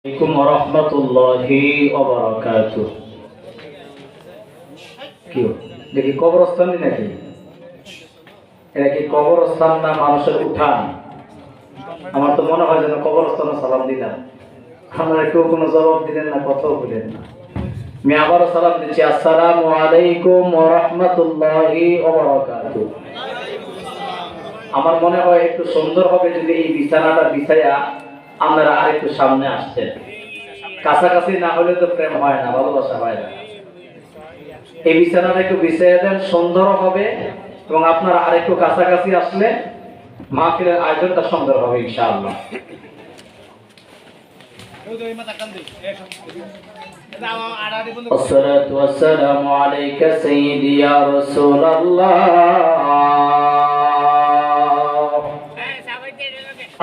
আলাইকুম ওয়া রাহমাতুল্লাহি ওয়া বারাকাতুহু। কি দেখি কবরস্থান নাকি? এটা কি কবরস্থান না মানুষের উঠান? আমার তো মনে হয় যেন কবরস্থানে সালাম দিলাম। আপনারা কেউ কোনো জবাব দিলেন না, কথাও বললেন না। আমি আবারও সালাম দিচ্ছি, আসসালামু আলাইকুম ওয়া রাহমাতুল্লাহি ওয়া বারাকাতুহু। আমার মনে হয় একটু সুন্দর হবে যদি এই বিছানাটা বিছাইয়া আপনারা আরেকটু সামনে আসতেন। কাছাকাছি না হলে তো প্রেম হয় না, ভালোবাসা হয় না। এই বিছানাটা একটু বিছাইয়া দেন, সুন্দর হবে এবং আপনারা আরেকটু কাছাকাছি আসলে মাহফিলের আয়োজনটা সুন্দর হবে ইনশাআল্লাহ। আসসালাতু ওয়াসসালামু আলাইকা সাইয়্যিদি ইয়া রাসূলুল্লাহ।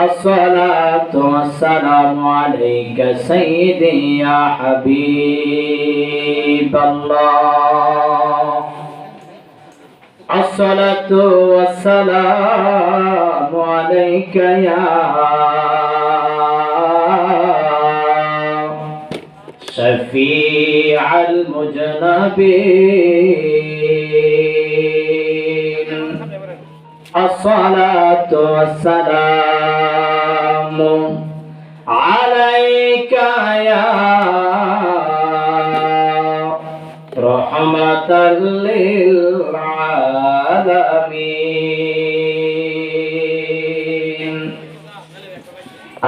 আসসালাতু ওয়াসসালামু আলাইকা সাইয়্যিদি ইয়া হাবিবাল্লাহ। আসসালাতু ওয়াসসালামু আলাইকা ইয়া শাফিআল মুজনাবিন। আসসালাতু ওয়াসসালামু আলাইকা ইয়া রাহমাতাল লিল আলামিন।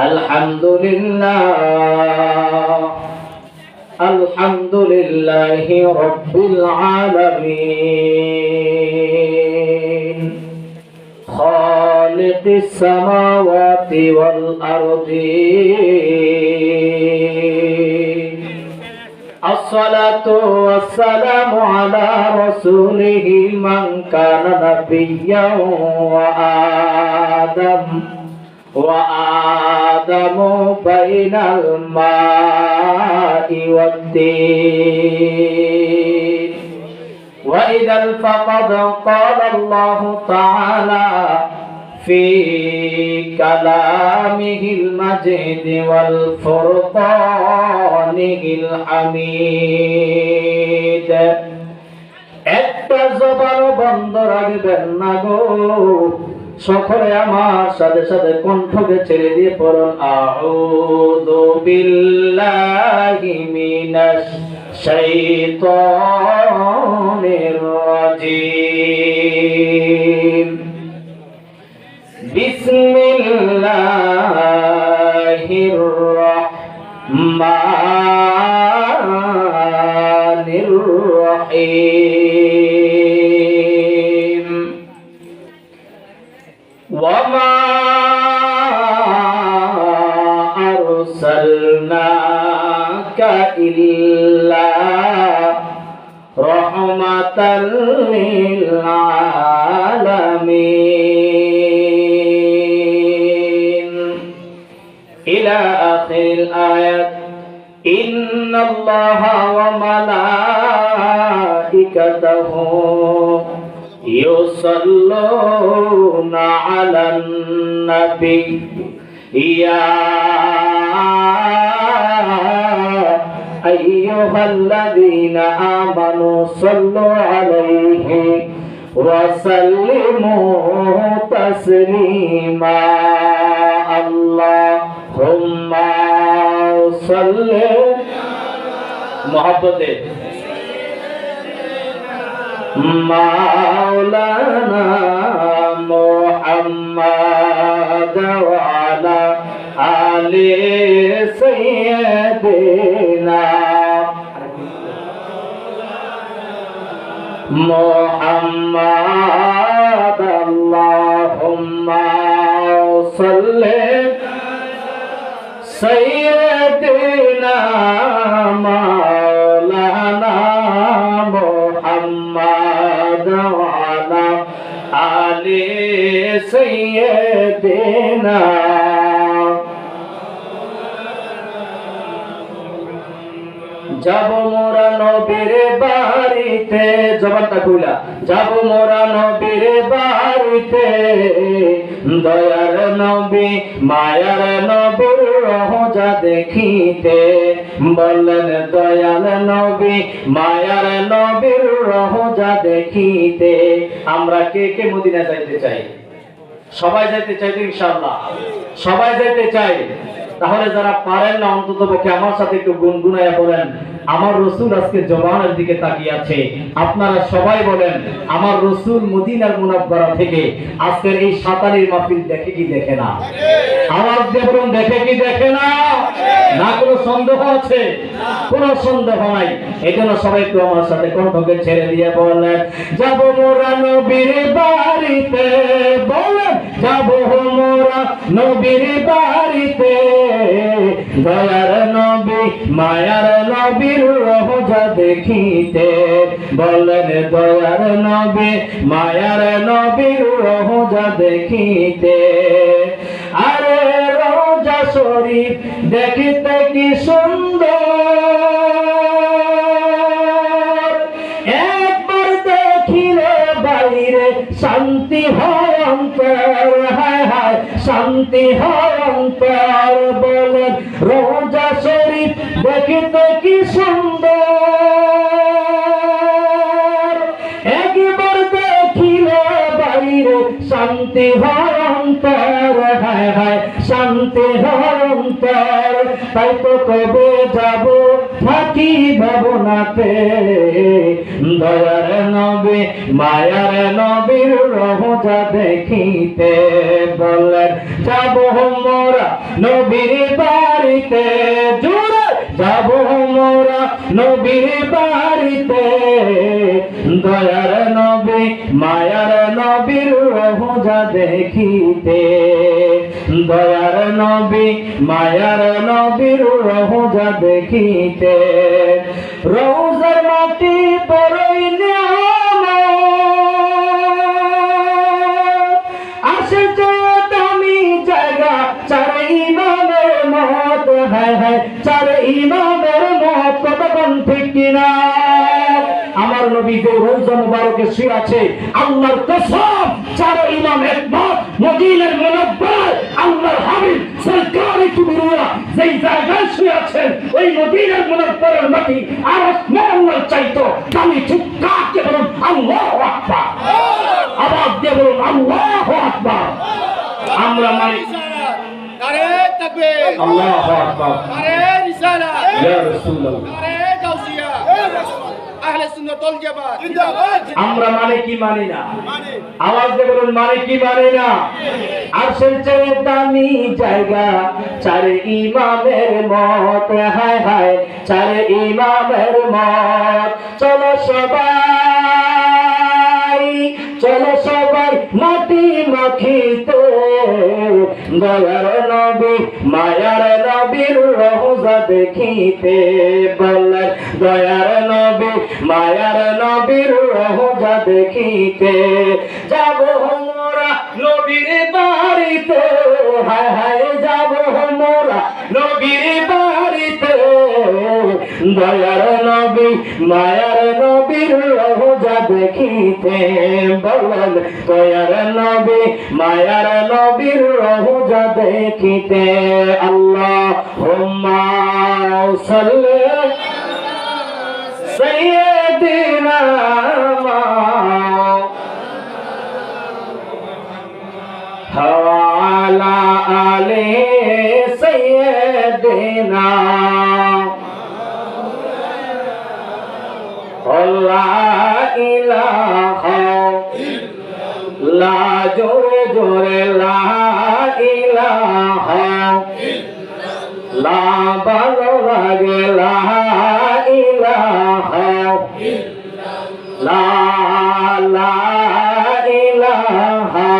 আলহামদুলিল্লাহ আলহামদুলিল্লাহি রাব্বিল আলামিন। খালিকিস সামাওয়াতি ওয়াল আরদিন। আসসালাতু ওয়াসসালামু আলা রাসূলিহি মান কানা নাবিয়্যান ওয়া আদামু বাইনাল মাই ওয়াদ-দীন। ওয়া ইযাল ফাকাদ ক্বালা আল্লাহু তাআলা ফি কালামিহিল মাজিদ ওয়াল ফুরকানিল হামিদ। একটা জবান বন্ধ রাখবেন না গো, সকলে আমার সাথে সাথে কণ্ঠকে ছেড়ে দিয়ে পড়ুন, আউযু বিল্লাহি মিনাশ শাইতানির রাজিম। বিসমিল্লাহির রাহমানির রহিম। ওয়ামা আরসালনাকা ইল্লা রাহমাতাল লিল আলামিন। ইলা আখিরিল আয়াত। ইন্নাল্লাহা ওয়া মালাইকাতাহু ইউসাল্লুনা আলান নবী ইয়া আইয়ুহাল্লাযীনা আমানু সাল্লু আলাইহি ওয়া সাল্লিমু তাসলিমা। আল্লাহুম্মা সাল্লি মুহাব্বতে মাওলানা মুহাম্মদ ওয়া আলা আলি সাইয়্যিদিনা মুহাম্মদ। আল্লাহুম্মা সাল্লি সাইয়্যিদিনা মাওলানা মুহাম্মদ ওয়া আলা আলি সাইয়্যিদিনা। যাব মোরা নবীর বাড়িতে, জবানটা কইলা, যাব মোরা নবীর বাড়িতে, দয়ার নবী মায়ার নবী রোজা দেখিতে, বললেন দয়াল নবী মায়ার নবীর রোজা দেখিতে। আমরা কে কে মদিনা যাইতে চাই? সবাই যাইতে চাই তো ইনশাআল্লাহ? সবাই যাইতে চাই। তাহলে যারা পারেন না অন্তত পক্ষে আমার সাথে একটু গুনগুনায়া বলেন, আমার রসুল আজকে জবানের দিকে তাকিয়ে আছে। আপনারা সবাই বলেন, আমার রসুল মদিনার মুনাব্বারা থেকে আজকের এই সাতারির মাহফিল দেখে কি দেখে না? আওয়াজ দিয়ে বলুন, দেখে কি দেখে না? না কোনো সন্দেহ আছে? কোনো সন্দেহ নাই। এই জন্য সবাই একটু আমার সাথে কণ্ঠকে ছেড়ে দিয়ে বলেন, যাব মোরা নবীর বাড়িতে, বলেন যাব মোরা নবীর বাড়িতে, দয়ার নবী মায়ার নবীর রোজা দেখিতে, বলেন দয়ার নবী মায়ার নবীর রোজা দেখিতে। আরে রোজা শরীফ দেখিতে কি সুন্দর, একবার দেখিলে বাইরে শান্তি হয় অন্তর, হায় হায় শান্তি হয় অন্তর। বলেন রোজা শরীফ দেখিতে কি সুন্দর, একবার দেখিলে বাইরে শান্তি হয় অন্তর, হায় হায় শান্তি হয় অন্তর। তাই তো কবে যাব থাকি ভাবনাতে, দয়ার নবী মায়ার নবীর রোজা দেখিতে, বলেন যাব মোরা নবীর বাড়িতে, জোরে যাব মোরা নবীর বাড়িতে, দয়ার নবী মায়ার নবীর রোজা দেখিতে, দয়ার নবী মায়ার নবীর রোজা দেখিতে। রোজার মাটি বড়ই নিয়ামত, আসে যে দামি জায়গা চার ইমামের মত, হায় হায় চার ইমামের মত, কতক্ষণ ঠিক কিনা? আমার নবী যে রোজা মুবারকে শুয়ে আছে, আল্লাহর কসম চার ইমাম একমত, মদিনার মুনাব্বার আল্লাহর হাবিব সরকারি কুবরা যেই জায়গায় শুয়ে আছেন, ওই মদিনার মুনাব্বারের মাটি আর আসমানের চাইতো দামি। চিৎকার দিয়ে বলুন আল্লাহু আকবার, আওয়াজ দিয়ে বলুন আল্লাহু আকবার। আমরা মানি নারে তাকবীর, আল্লাহু আকবার, নারে রিসালাত, ইয়া রাসূলুল্লাহ, নারে গাউসিয়া, আহলে সুন্নাত ওয়াল জামাত জিন্দাবাদ। আমরা মানে কি মানি না? আওয়াজ দিয়ে বলুন মানে কি মানি না? আরশের চেয়ে দামি জায়গা চার ইমামের মত, হায় হায় চার ইমামের মত। চলো সবাই, চলো সবাই মাটি মাখিতে, দয়ার নবী মায়ার নবীর রোজা দেখিতে, বলেন দয়ার নবী মায়ার নবীর রোজা দেখিতে। যাব মোরা নবীর বাড়িতে, হায় হায় যাব মোরা নবীর বাড়িতে, দয়ার নবী মায়ার নবীর রোজা দেখিতে, বলেন দয়ার নবী মায়ার নবীর রোজা দেখিতে। আল্লাহুম্মা সাল্লি সাইয়্যিদিনা ওয়া আলা আলি সাইয়্যিদিনা লা ইলাহা লা, জোরে জোরে লা ইলাহা লা, ভালো লাগে লা ইলাহা লা, লা ইলাহা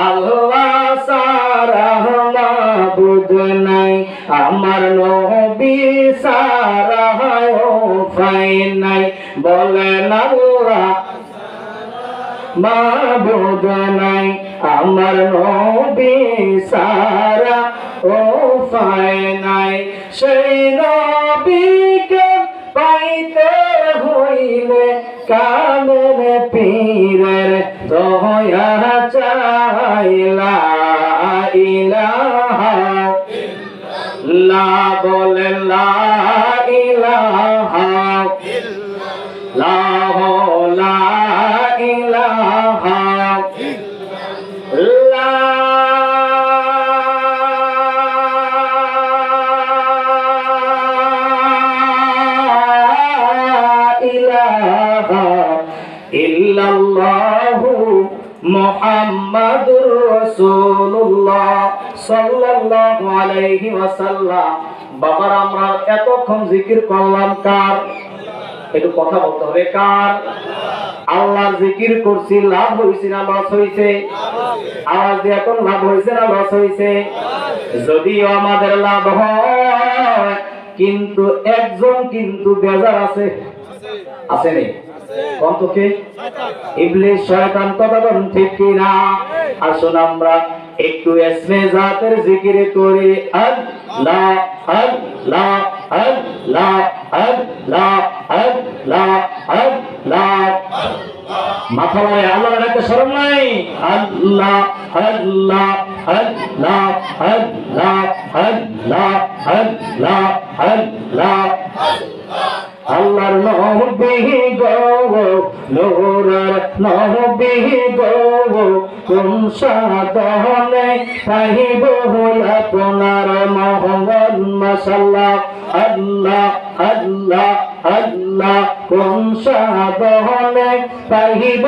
আল্লাহ সারা মাবুদ নাই, আমার নবী সারা উপায় নাই, বলেন আল্লাহ মাবুদ নাই, আমার নবী সারা উপায় নাই। সেই নবীকে পাইতে হইলে কামের পীরের দয়া চাই, লা ইলাহা লা বলেন লা ইলাহা ইল্লাল্লাহ লা ইলাহা লা ইলাহা ইল্লাল্লাহু মুহাম্মাদুর রাসূলুল্লাহ সাল্লাল্লাহু আলাইহি ওয়াসাল্লাম। বাবার আমরা এতক্ষণ জিকির করলাম কার? একটু কথা বলতে হবে কার? আল্লাহর জিকির করছি, লাভ হইছে না লস হইছে? আওয়াজ দিয়ে এখন লাভ হইছে না লস হইছে? যদিও আমাদের লাভ হয়, কিন্তু একজন কিন্তু বেজার আছে, আসেনি? কন্তকে ইবলিস শয়তান, কথা বলুন ঠিক কিনা? আসুন আমরা একটু ইসমে জাতের জিকির করি। আল্লাহ আল্লাহ আল্লাহ আল্লাহ আল্লাহ আল্লাহ। মাথা নয়, আল্লাহর একটা শরম নাই। আল্লাহ আল্লাহ আল্লাহ আল্লাহ আল্লাহ আল্লাহ আল্লাহ। আল্লাহর নবী গো নূরের নবী গো, কোন সাধনে পাইব আপনার মহম্মদ মাশাআল্লাহ। আল্লাহ আল্লাহ আল্লাহ, কোন সাধনে পাইব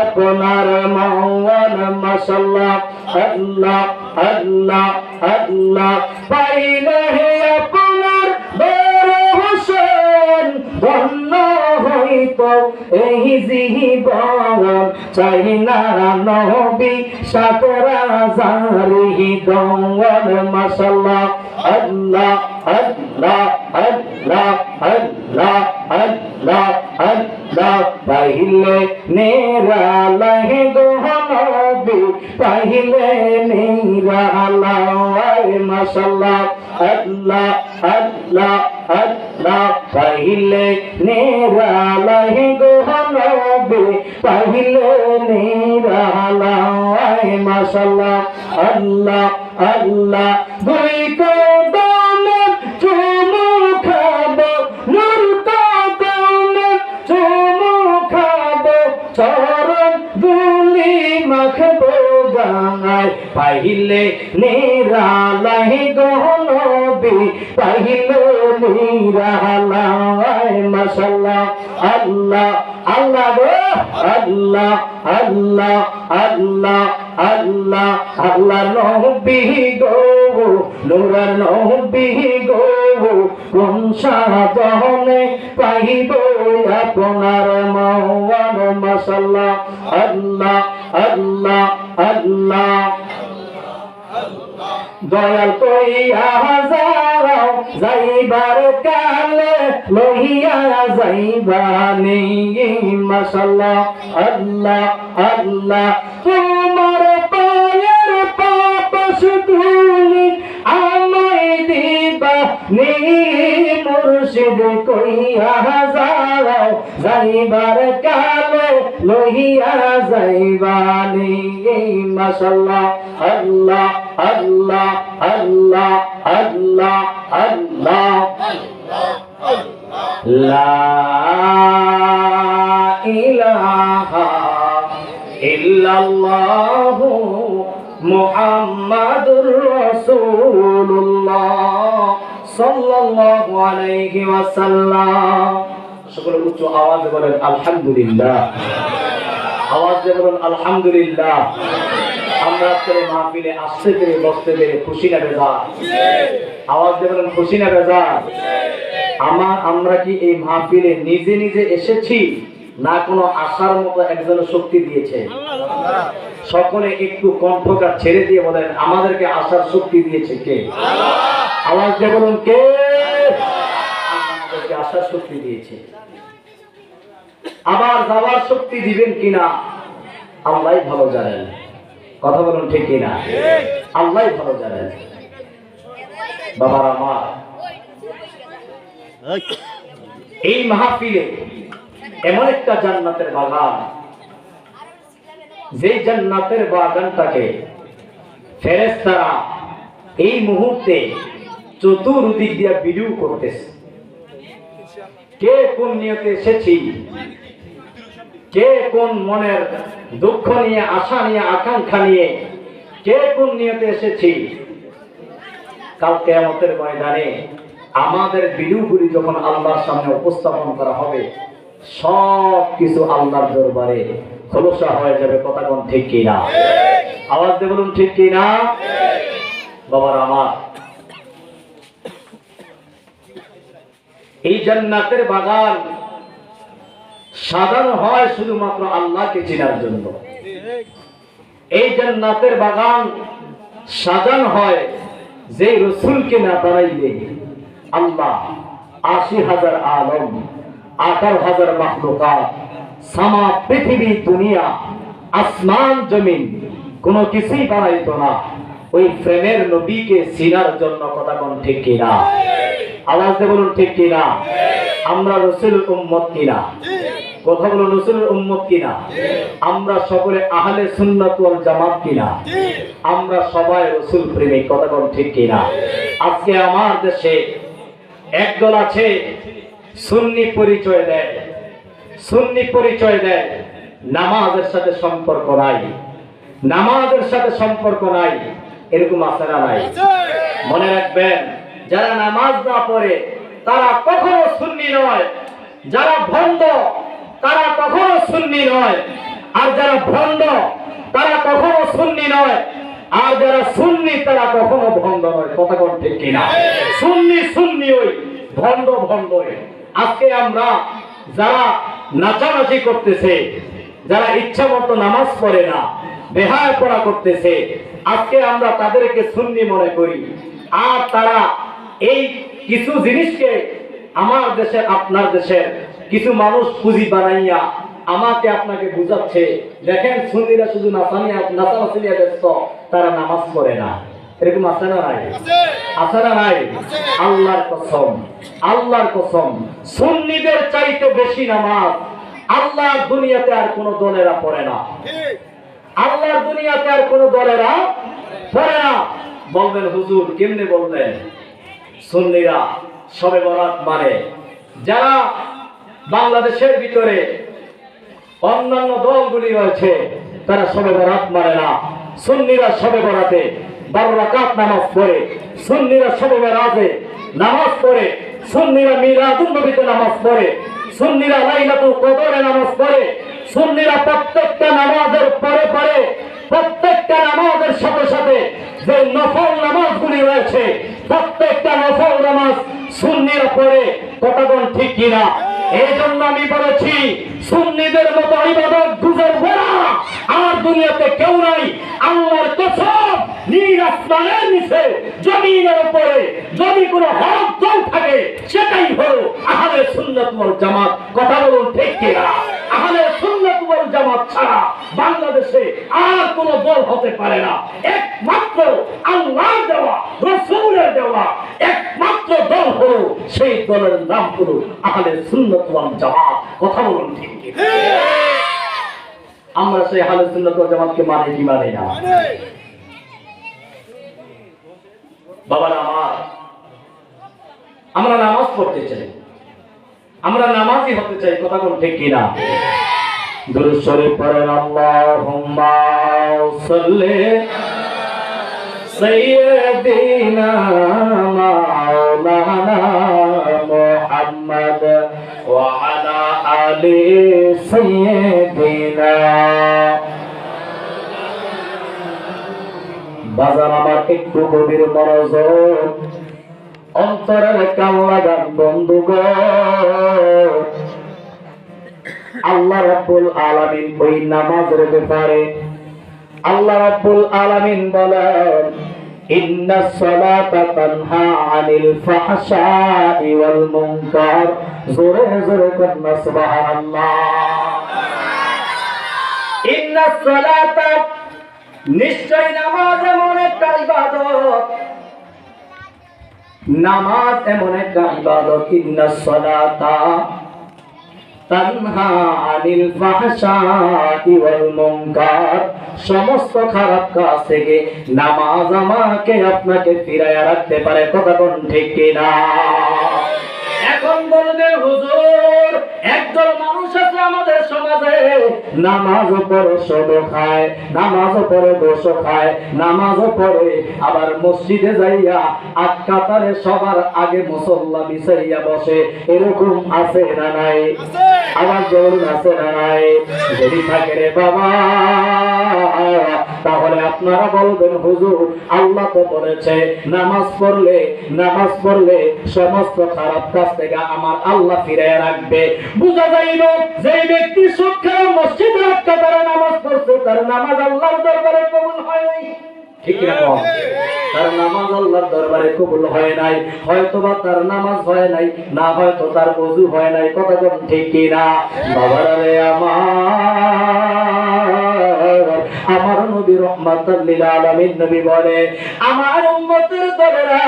আপনার মহম্মদ মাশাআল্লাহ। আল্লাহ আল্লাহ আল্লাহ, পাইলে আপনার ধন্য হইত এই জীবন, চাই না নবী সাতরা জারি দঙ্গল মাশাআল্লাহ। আল্লাহ আল্লাহ আল্লাহ আল্লাহ আল্লাহ আল্লাহ, পাইলে নিরালাই গো নবী, পাইলে নিরালাই মাশাআল্লাহ। আল্লাহ আল্লাহ আল্লাহ, পাইলে নিরালাই গো নবী, পাইলে নিরালাই মাশাআল্লাহ। আল্লাহ আল্লাহ, দুই কদমে চুমু খাবো, নূর কদমে চুমু খাবো, চরণ ধুলি মাখবো গায়, পাইলে নিরালাই গো নবী, পাইলে নিরালাই মাশাআল্লাহ। আল্লাহ আল্লাহ গো আল্লাহ আল্লাহ আল্লাহ আল্লাহ, আল্লাহ নবী গো নূরের নবী গো, কোন সাধনে পাইব আপনার মওয়ান মাশাআল্লাহ। আল্লাহ আল্লাহ আল্লাহ, দয়াল কইয়া যাও যাইবার কালে, লইয়া যাইবানি মাশাআল্লাহ। আল্লাহ আল্লাহ, তোমার পায়ের পাপস ধুলি আমায় দিবা নি, মুর্শিদ কইয়া যাও যাইবার কালে, লইয়া যাইবানি মাশাআল্লাহ। আল্লাহ আল্লাহ আল্লাহ আল্লাহ আল্লাহ, লা ইলাহা ইল্লাল্লাহু মুহাম্মাদুর রাসূলুল্লাহ সাল্লাল্লাহু আলাইহি ওয়াসাল্লাম। সকলে উচ্চ আওয়াজে বলেন আলহামদুলিল্লাহ। আওয়াজে বলেন আলহামদুলিল্লাহ। আমরা আজকের মাহফিলে আসতে পেরে বসতে পেরে খুশি না বেজার? আওয়াজ দিয়ে বলেন খুশি না বেজার? আমরা কি এই মাহফিলে নিজে নিজে এসেছি, না কোনো আশার মতো একজন শক্তি দিয়েছে? সকলে একটু কণ্ঠকার ছেড়ে দিয়ে বলেন আমাদেরকে আশার শক্তি দিয়েছে কে? আওয়াজ দিয়ে বলুন কে? আমাদেরকে আশার শক্তি দিয়েছে। আবার যাওয়ার শক্তি দিবেন কিনা আল্লাহই ভালো জানেন। কথা বলুন ঠিক কিনা? আল্লাহই ভালো জানেন। বাবার আমার, এই মাহফিলে এমন একটা জান্নাতের বাগান, যে জান্নাতের বাগানটাকে ফেরেশতারা এই মুহূর্তে চতুর্দিক দিয়ে ভিডিও করতেছে। কে কোন নিয়তে এসেছি, কে কোন মনের দুঃখ নিয়ে, আশা নিয়ে, আকাঙ্ক্ষা নিয়ে, কে কোন নিয়তে এসেছি, কাল কিয়ামতের ময়দানে আমাদের ভিডিওগুলি যখন আল্লাহর সামনে উপস্থাপন করা হবে, সব কিছু আল্লাহর দরবারে খোলসা হয়ে যাবে। কথা কোন ঠিক কিনা? আওয়াজ দিয়ে বলুন ঠিক কিনা? বাবার আমার, এই জান্নাতের বাগান সাজানো হয় শুধুমাত্র আল্লাহকে চেনার জন্য। এই জান্নাতের বাগান সাজানো হয় যে রসুলকে না বানাইলে আল্লাহ ৮০,০০০ আলম, ১৮,০০০ মাখলুকাত, সামা পৃথিবী দুনিয়া আসমান জমিন কোনো কিছুই বানাইতো না ওই প্রেমের নবীকে চিনার জন্য। কথা কোন ঠিক কিনা? আওয়াজ দিয়ে বলুন ঠিক কিনা? আমরা রসুলের উম্মত কিনা? কথা বলুন, রসুলের উম্মত কিনা? আমরা সকলে আহলে সুন্নাত ওয়াল জামাত কিনা? আমরা সবাই রসুল প্রেমিক। কথা কোন ঠিক কিনা? আজকে আমার দেশে একদল আছে সুন্নি পরিচয় দেয়, সুন্নি পরিচয় দেয়, নামাজের সাথে সম্পর্ক নাই, নামাজের সাথে সম্পর্ক নাই। এরকম আছে না নাই? মনে রাখবেন, যারা নামাজ না পড়ে তারা কখনো সুন্নি নয়, যারা ভণ্ড তারা কখনো সুন্নি নয়, আর যারা ভণ্ড তারা কখনো সুন্নি নয়, আর যারা সুন্নি তারা কখনো ভণ্ড নয়। কথা কোন ঠিক কিনা? সুন্নি সুন্নি ওই, ভণ্ড ভণ্ড ওই। আজকে আমরা যারা নাচানাচি করতেছে, যারা ইচ্ছা মতো নামাজ পড়ে না, বেহায়া পড়া করতেছে, আজকে আমরা তাদেরকে সুন্নি মনে করি। আর তারা এই কিছু জিনিসকে আমার দেশের, আপনার দেশের কিছু মানুষ পুঁজি বানাইয়া আমাকে আপনাকে বুঝাচ্ছে, দেখেন সুন্নিরা শুধু নাচানাচি নিয়ে ব্যস্ত, তারা নামাজ পড়ে না। এরকম আছে না নাই? আছে না নাই? আল্লাহর কসম, আল্লাহর কসম, সুন্নিদের চাইতে বেশি নামাজ আল্লাহর দুনিয়াতে আর কোন দলেরা পড়ে না। আল্লাহর দুনিয়াতে আর কোন দলেরা পড়ে না। বলবেন হুজুর কেমনে বলবেন? সুন্নিরা শবে বরাত মানে, যারা বাংলাদেশের ভিতরে অন্যান্য দলগুলি রয়েছে তারা শবে বরাত মানে না। সুন্নিরা শবে বরাতে 12 রাকাত নামাজ পড়ে, সুন্নিরা শবে বরাতে নামাজ পড়ে, সুন্নিরা মিলাদুন নবীতে নামাজ পড়ে, সুন্নিরা লাইলাতুল কদরে নামাজ পড়ে, সুন্নিরা প্রত্যেকটা নামাজের পরে পরে, প্রত্যেকটা নামাজের সাথে সাথে যে নফল নামাজগুলি রয়েছে প্রত্যেকটা নফল নামাজ সুন্নিরা পড়ে। কতক্ষণ ঠিক কিনা? এই জন্য আমি বলেছি সুন্নিদের মতো ইবাদত গুজর ভরা আর দুনিয়াতে কেউ নাই। আল্লাহর কসম, নীল আসমানের নিচে জমিনের উপরে যদি কোনো হক দল থাকে সেটাই হলো আহলে সুন্নাত ওয়াল জামাত। কথা বলুন ঠিক কিনা? আহলে সুন্নাত ওয়াল জামাত ছাড়া বাংলাদেশে আর কোন দল হতে পারে না। একমাত্র আল্লাহর দেওয়া, রাসূলের দেওয়া একমাত্র দল হলো, সেই দলের নাম হলো আহলে সুন্নাত ওয়াল জামাত। কথা বলুন ঠিক কিনা? আমরা সেই আহলে সুন্নাত ওয়াল জামাতকে মানি কি মানি না? বাবারা আমার, আমরা নামাজ পড়তে চাই, আমরা নামাজি হতে চাই। কথা কোন ঠিক কিনা? দুরূদ শরীফ পড়েন, আল্লাহুম্মা সাল্লি সাইয়্যিদিনা মাওলানা মুহাম্মদ ওয়া আলা আলি সাইয়্যিদিনা। বাজার আমার একটু গভীর মনোযোগ, অন্তরের কান লাগান বন্ধুগণ। আল্লাহ রাব্বুল আলামিন ওই নামাজের ব্যাপারে আল্লাহ রাব্বুল আলামিন বলেন, ইন্নাস সালাতা তানহা আনিল ফাহশাই ওয়াল মুনকার। জোরে জোরে করুন সুবহানাল্লাহ। ইন্নাস সালাতা, নিশ্চয় নামাজ এমন একটা ইবাদত, নামাজ এমন একটা ইবাদত, ইন্নাস সালাতা তানহা আনিল ফাহশাই ওয়াল মুনকার। সমস্ত খারাপ কাজ থেকে নামাজ আমাকে আপনাকে ফিরাইয়া রাখতে পারে। কথা কোন ঠিক কিনা? এখন বলবেন হুজুর, একদল মানুষ আছে আমাদের সমাজে, নামাজও পড়ে সুদও খায়, নামাজও পড়ে ঘুষও খায়, নামাজও পড়ে আবার মসজিদে যাইয়া আট কাতারে সবার আগে মুসল্লা বিছাইয়া বসে। এরকম আছে না নাই? আবার জরুর আছে না নাই? যদি থাকে রে বাবা, তাহলে আপনারা বলবেন হুজুর, আল্লাহ তো বলেছে নামাজ পড়লে সমস্ত খারাপ কাজ থেকে আমার আল্লাহ ফিরাইয়া রাখবে। বুঝা যাইল যে ব্যক্তি সুখে মসজিদে রাখতে পারে নামাজ পড়ছে, তার নামাজ আল্লাহর দরবারে কবুল হয় নাই। ঠিক না? তার নামাজ আল্লাহর দরবারে কবুল হয় নাই। হয়তোবা তার নামাজ হয় নাই, না হয়তো তার ওযু হয় নাই। কথা কোন ঠিক কিনা? বাবারা রে আমার নবী রহমাতাল লিল আলামিন নবী বলে, আমার উম্মতের দলেরা,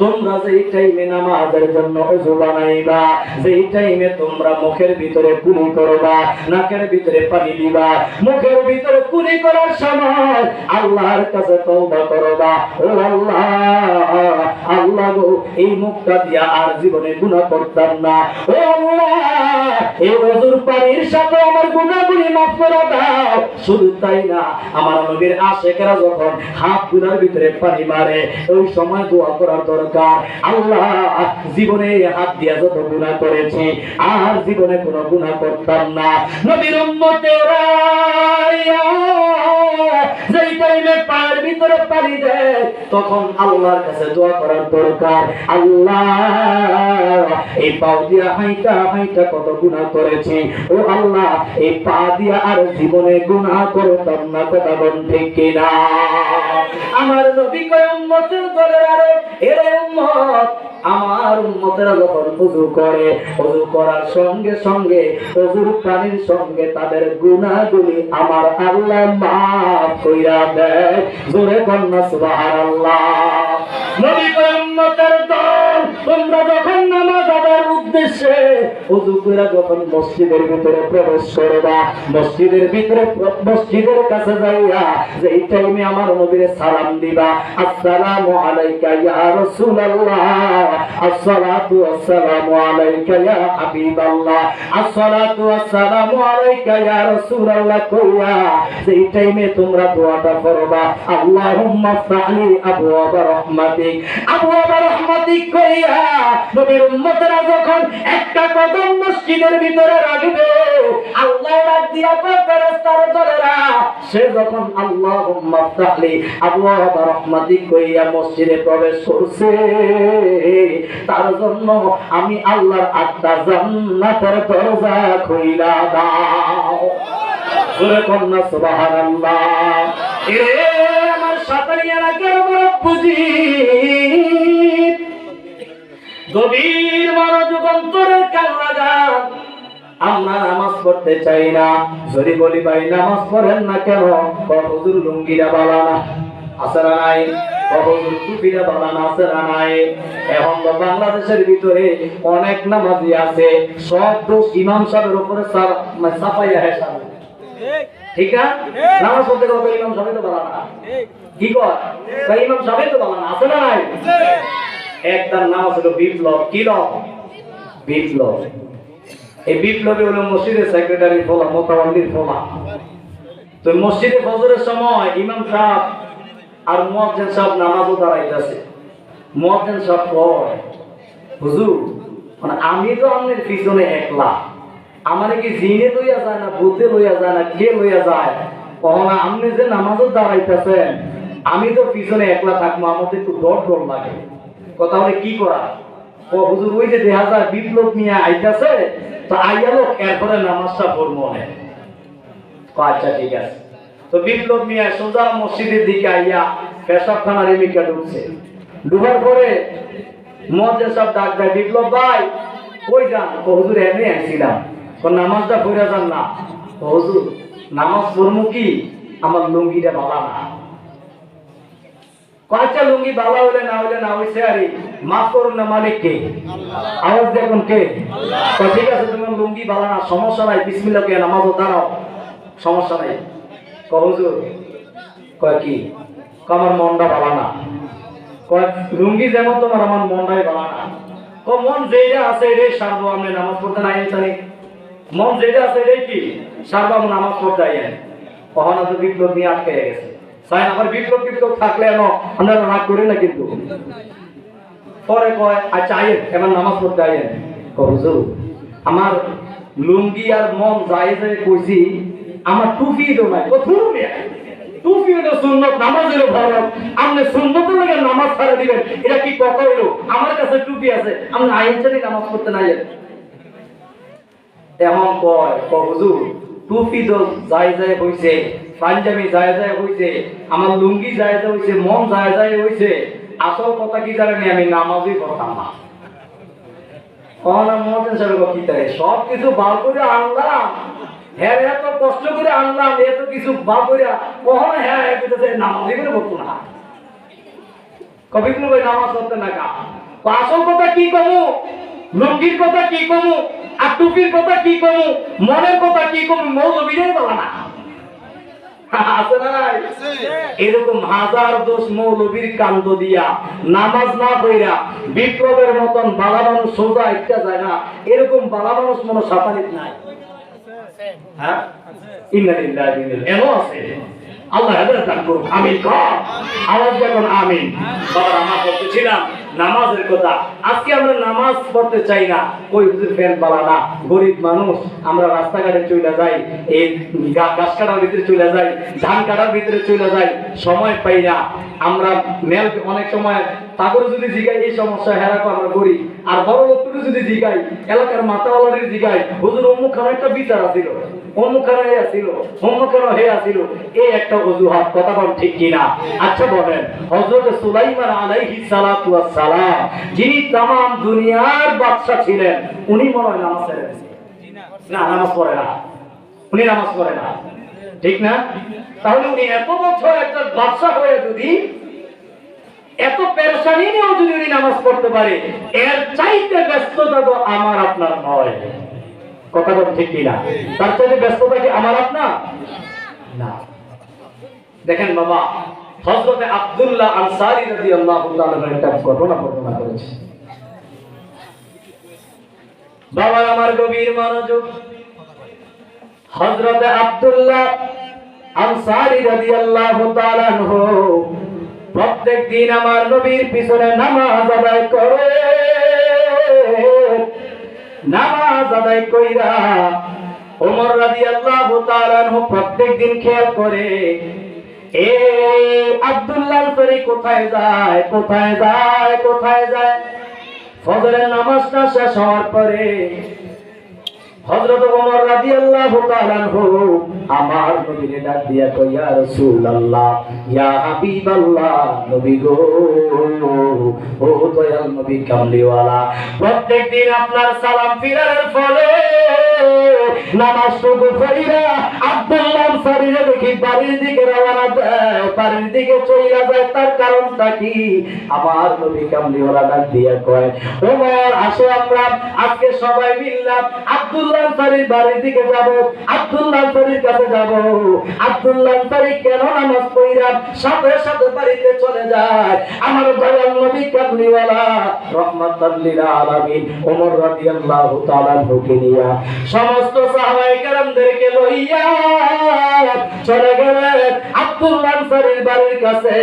তোমরা যেই টাইমে নামাজের জন্য ওযু বানাইবা, যেই টাইমে তোমরা মুখের ভিতরে কুলি করবা, নাকের ভিতরে পানি দিবা, মুখের ভিতরে কুলি করার সময় আল্লাহর কাছে তওবা করবা, ও আল্লাহ, আল্লাহ গো, এই মুখটা দিয়া আর জীবনে গুনাহ করতাম না, ও আল্লাহ, এই ওযুর পানির সাথে আমার গুনাহগুলি মাফ করে দাও। শুধু তাই না, আমার নবীর আশিকরা যখন হাত গুনার ভিতরে পানি মারে, ওই সময় দোয়া করার দরকার, আল্লাহ, জীবনে হাত দিয়া যত গুনাহ করেছি আর জীবনে কোনো গুনাহ করতাম না। নবীর উম্মতেরা যেই টাইমে পায়ের ভিতরে পানি দেয়, তখন আল্লাহর কাছে দোয়া করার দরকার, আল্লাহ, এই পাও দিয়া হাইটা হাইটা কত গুনাহ করেছি, ও আল্লাহ, এই পা দিয়া আর জীবনে গুনাহ করতাম না। কথা বল ঠিক কিনা? আমার নবী কয় উম্মতের দলের আরে এরে উম্মত, আমার উম্মতেরা যখন ওযু করে, ওযু করার সঙ্গে সঙ্গে ওযুর পানির সঙ্গে তাদের গুনাহগুলি আমার আল্লাহ মাফ কইরা দেয়। জোরে কন্যা সুবহানাল্লাহ। নবী কয় উম্মতের দল, তোমরা যখন নামাজ আদায়ের উদ্দেশ্যে ওযু করে যখন মসজিদের ভিতরে প্রবেশ করবা, মসজিদের কাছে যাইয়া যেই টাইমে আমার নবীর সালাম দিবা, আসসালামু আলাইকা ইয়া রাসূলুল্লাহ, আসসালাতু ওয়াসসালামু আলাইকা ইয়া হাবিবাল্লাহ, আসসালাতু ওয়াসসালামু আলাইকা ইয়া রাসূলুল্লাহ কইয়া যেই টাইমে তোমরা দোয়াটা করবা, আল্লাহুম্মা ফআলি আবওয়াবা রাহমাতিক, আবওয়াবা রাহমাতিক কইয়া নবীর উম্মতেরা যখন একটা কদম মসজিদের ভিতরে রাখবে, আল্লাহ ডাক দিয়া কয় ফেরেশতার দলেরা, সে যখন আল্লাহুম্মা ফআলি আবওয়াবা রাহমাতিক কইয়া মসজিদে প্রবেশ করছে, তার জন্য আমি আল্লাহর আটটা জান্নাতের দরজা খুইলা দাও। জোরে কন্যা সুবহানাল্লাহ। এ আমার সাতারিয়া রাখের মুরব্বি, গভীর মনোযোগ অন্তরের কান লাগান। আমরা নামাজ পড়তে চাই না, যদি বলি ভাই নামাজ পড়েন না কেন, হুজুর লুঙ্গিরা বালানা আছে না নাই, হুজুর টুপিরা বালানা আছে না নাই। এখন তো বাংলাদেশের ভিতরে অনেক নামাজি আছে, সব দোষ ইমাম সাহেবের উপরে চাপাইয়া হেসান। ঠিক না? নামাজ পড়তে গেলে ইমাম সাহেব তো বালানা, কি কর ইমাম সাহেব তো বালানা আছে না নাই। একটার নাম হলো বিপ্লব। কি লব? বিপ্লব। এই বিপ্লবী হলো মসজিদের সেক্রেটারি ফলা, মোতাওয়াল্লির ফলা। তো মসজিদে ফজরের সময় ইমাম সাহেব আর মুয়াজ্জিন সাহেব নামাজও দাঁড়াইতেছে। মুয়াজ্জিন সাহেব কয়, হুজুর, মানে আমি তো আপনার পিছনে একলা, আমার কি জিনে লইয়া যায় না, বুদ্ধে লইয়া যায় না, কে লইয়া যায়? কখনো আপনি যে নামাজও দাঁড়াইতেছেন, আমি তো পিছনে একলা থাকবো, আমাদের একটু ডর ডর লাগে। কথা হলে কি করা? ও হুজুর, ওই যে দেখা যায় বিপ্লব নিয়ে আইতাছে, তো আইয়া লোক এরপরে নামাজটা পড়বো। আচ্ছা ঠিক আছে। তো বিপ্লব নিয়ে সোজা মসজিদের দিকে আইয়া পেশাব খানার এমিকা ঢুকছে। ঢুকার পরে মুয়াজ্জিন সাহেব ডাক দেয়, বিপ্লব ভাই কই যান? ও হুজুর এমনি আইছিলাম, নামাজটা পড়ে যান না। ও হুজুর, নামাজ পড়বো কি, আমার লুঙ্গিটা বালা না। কয়েকটা লুঙ্গি বালা হইলে না হইলে না হইছে, আরে মাফ করুন না, মালিক কে? আওয়াজ দেখুন কে? ঠিক আছে, তোমার লুঙ্গি বালা না, সমস্যা নাই, বিসমিল্লাহ কে নামাজও দাঁড়াও, সমস্যা নাই। হুজুর কয় কি? কয় আমার মনটা ভালো না। কয় লুঙ্গি যেমন তোমার আমার মনটাই ভালো না। কয় মন যেটা আছে এটাই সারবো, আপনি নামাজ পড়তে নাই জানি। মন যেটা আছে এটাই কি সারবো, আমি নামাজ পড়তে আইন। কখনো তো বিপ্লব নিয়ে আটকে গেছে। তাই আবার বিপ্লব থাকলে আমরা রাগ করি না কিন্তু। পরে কয় আচ্ছা আইন এবার নামাজ পড়তে আইন। হুজুর আমার লুঙ্গি আর মন যাই যাই কইছি, আমার টুপি তো নাই। টুপি হলো সুন্নত, নামাজেরও ফরজ। আপনি সুন্নতের লাগে নামাজ ছাড়া দিবেন, এটা কি কথা হইলো? আমার কাছে টুপি আছে, আপনি আইন ছাড়ি নামাজ পড়তে নাই। এমন কয় হুজুর টুপি তো যাই যাই হইছে, পাঞ্জাবি যাই যাই হইছে, আমার লুঙ্গি যাই যাই হইছে, মন যাই যাই হইছে, আসল কথা কি জানেন? আমি নামাজই পড়তাম না। সব কিছু বার করে আনলাম, হ্যাঁ এত কষ্ট করে আনলাম, এত কিছু বার করে কখনো হ্যাঁ নামাজই করে পড়তো না। কবি কোনো নামাজ পড়তে না কা। আসল কথা কি কমু, লুঙ্গির কথা কি কমু, আর টুপির কথা কি কমু, মনের কথা কি কমু, মৌলবীরাই বলা না। এরকম হাজার দোষ মৌলবীর কান্দ দিয়া নামাজ না পড়া বিপ্লবের মতন বালা মানুষ সোজা একটা যায় না। এরকম বালা মানুষ মনে সাতারিত নাই। হ্যাঁ এমন আছে। আল্লাহ দান করুক, আমিন। আওয়াজ যখন আমিন। বাবা আমরা বলতেছিলাম নামাজের কথা। আজকে আমরা নামাজ পড়তে চাই না, কই হুজুর ফ্যান বালা না, গরিব মানুষ, আমরা রাস্তাঘাটে চলে যাই, এই গাছ কাটার ভিতরে চলে যাই, ধান কাটার ভিতরে চলে যাই, সময় পাই না। আমরা মেল অনেক সময় তাগর যদি জিগাই এই সমস্যা হেরাকো আমরা করি, আর বড় লোকটুকু যদি জিগাই, এলাকার মাতাওয়ালাদের জিগাই, হুজুর অমুক খানা একটা বিচার আছিল, অমুক খানা হে আসিল, অমুক খানা হে আসিল, এই একটা অজুহাত। কথা বল ঠিক কিনা? আচ্ছা বলেন, হযরত সুলাইমান আলাইহিস সালাতু ওয়াস সালাম যিনি तमाम দুনিয়ার বাদশা ছিলেন, উনি মনে হয় নামাজ পড়েন না? নামাজ পড়ে না, উনি নামাজ পড়ে না, ঠিক না? তাহলে উনি এত বছর একটা বাদশা হয়ে যদি এত পেরেশানি নিয়েও যদি উনি নামাজ পড়তে পারে, এর চাইতে ব্যস্ততা তো আমার আপনার নয়। কথা বল ঠিক কিনা? তার চাইতে ব্যস্ততা কি আমার আপনার না? দেখেন বাবা, হযরত আব্দুল্লাহ আনসারী রাদিয়াল্লাহু তাআলা একটা ঘটনা বর্ণনা করেছে। বাবা আমার গভীর মনোযোগ। হযরত আব্দুল্লাহ আনসারী রাদিয়াল্লাহু তাআলা আনহু প্রত্যেক দিন আমার নবীর পিছনে নামাজ আদায় করে। নামাজ আদায় কইরা ওমর রাদিয়াল্লাহু তাআলা আনহু প্রত্যেক দিন খেয়াল করে, এই আব্দুল্লাহ আনসারী কোথায় যায়, কোথায় যায়, কোথায় যায়। ফজরের নামাজটা শেষ হওয়ার পরে হযরত ওমর রাদিয়াল্লাহু তাআলা আনহু আমার নবীকে ডাক দিয়া কই, ইয়া রাসূলুল্লাহ, ইয়া হাবিবাল্লাহ, নবী গো, ও দয়াল নবী কামলিওয়ালা, প্রত্যেকদিন আপনার সালাম ফিরার ফলে নামাজ শুরু কইরা আব্দুল্লাহ আনসারী দেখি বাড়ির দিকে রওনা দেয়, বাড়ির দিকে চলে যায়। তার কারণটা কি? আমার নবী কামলিওয়ালা ডাক দিয়া কয়, ওমর আসো আমরা আজকে সবাই মিললাম আব্দুল্লাহ আনসারীর বাড়ির দিকে যাব, আব্দুল্লাহ আনসারীর কাছে যাব। আব্দুল্লাহ আনসারী কেন নামাজ পড়া সাথে সাথে বাড়িতে চলে যায়? আমার দয়াল নবী কামলিওয়ালা রাহমাতাল লিল আলামিন ওমর রাদিয়াল্লাহু তাআলা ঢুকে নিয়া সমস্ত সাহাবায়ে কেরামদেরকে লইয়া চলে গেলেন আব্দুল্লাহ আনসারীর বাড়ির কাছে।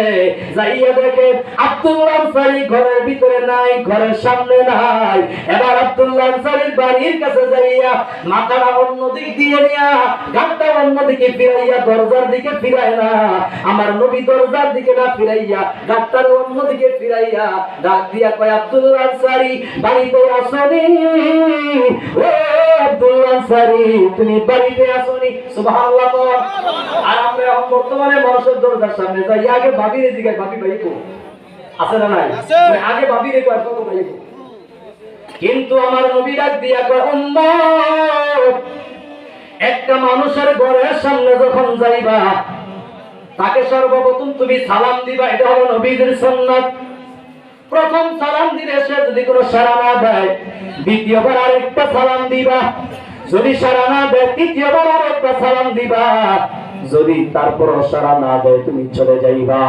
যাইয়া দেখে আব্দুল্লাহ আনসারী ঘরের ভিতরে নাই, ঘরের সামনে নাই। এবার আব্দুল্লাহ আনসারীর বাড়ির কাছে যাইয়া মাথাটা অন্য দিক দিয়ে নিয়া গানটা অন্য দিকে ফিরাইয়া দরজার দিকে ফিরায় না, আমার নবী দরজার দিকে না ফিরাইয়া গানটার অন্য দিকে ফিরাইয়া ডাক দিয়া কয়, আব্দুল্লাহ আনসারী বাড়িতে আসনি? ও আব্দুল্লাহ আনসারী তুমি বাড়িতে আসনি? সুবহানাল্লাহ। আর আমরা এখন বর্তমানে মানুষের দরজার সামনে যাই, আগে ভাবিরে জিগাই, ভাবি ভাই কো আছে না নাই? আগে ভাবিরে কয় কত ভাই কো। কিন্তু আমার নবী ডাক দিয়া কয়, উম্মত, একটা মানুষের ঘরের সামনে যখন যাইবা তাকে সর্বপ্রথম তুমি সালাম দিবা, এটা হলো নবীদের সুন্নাত। প্রথম সালাম দিলে সে যদি কোনো সাড়া না দেয়, দ্বিতীয়বার আরেকটা সালাম দিবা, যদি সাড়া না দেয় তৃতীয়বার আরেকটা সালাম দিবা। যদি তারপর সারা না দেয় তুমি চলে যাইবা,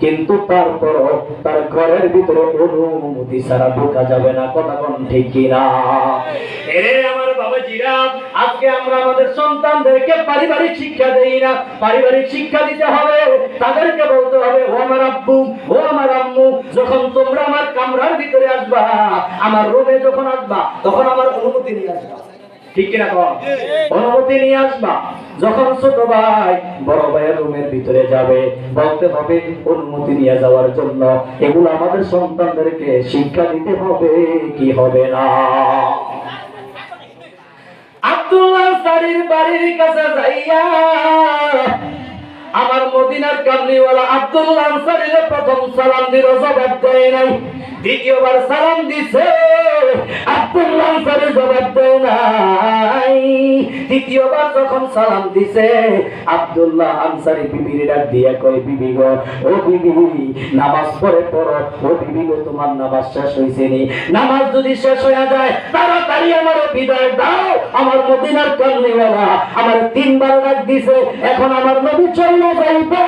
কিন্তু তারপর তার ঘরের ভিতরে অনুমতি ছাড়া ঢোকা যাবে না। কথা কোন ঠিক কিনা? এরে আমার বাবাজিরা, আজকে আমরা আমাদের সন্তানদেরকে পারিবারিক শিক্ষা দেই না। পারিবারিক শিক্ষা দিতে হবে, তাদেরকে বলতে হবে, ও আমার আব্বু, ও আমার আম্মু, যখন তোমরা আমার কামরার ভিতরে আসবা, আমার রুমে যখন আসবা, তখন আমার অনুমতি নিয়ে আসবা। ঠিক কিনা কম? অনুমতি নিয়ে আসবা। যখন ছোট ভাই বড় ভাইয়ের রুমের ভিতরে যাবে, বলতে হবে অনুমতি নিয়ে যাওয়ার জন্য। এগুলো আমাদের সন্তানদেরকে শিক্ষা দিতে হবে, কি হবে না? আব্দুল্লাহ সারির বাড়ির কাছে যাইয়া আমার মদিনার কামলিওয়ালা আব্দুল্লাহ আনসারীর প্রথম সালাম দিল, জবাব দেয় নাই। দ্বিতীয়বার সালাম দিছে, আব্দুল্লাহ আনসারী জবাব দেয় নাই। তৃতীয়বার যখন সালাম দিছে, আব্দুল্লাহ আনসারী বিবির ডাক দিয়া কয়, বিবি গো, ও বিবি, নামাজ পড়ে পড়ো। ও বিবি গো, তোমার নামাজ শেষ হইছে নি? নামাজ যদি শেষ হয়ে যায়, তাড়াতাড়ি আমার বিদায় দাও। আমার মদিনার কামলিওয়ালা আমার 3 বার ডাক দিছে, এখন আমার নবী চলে যাইবে।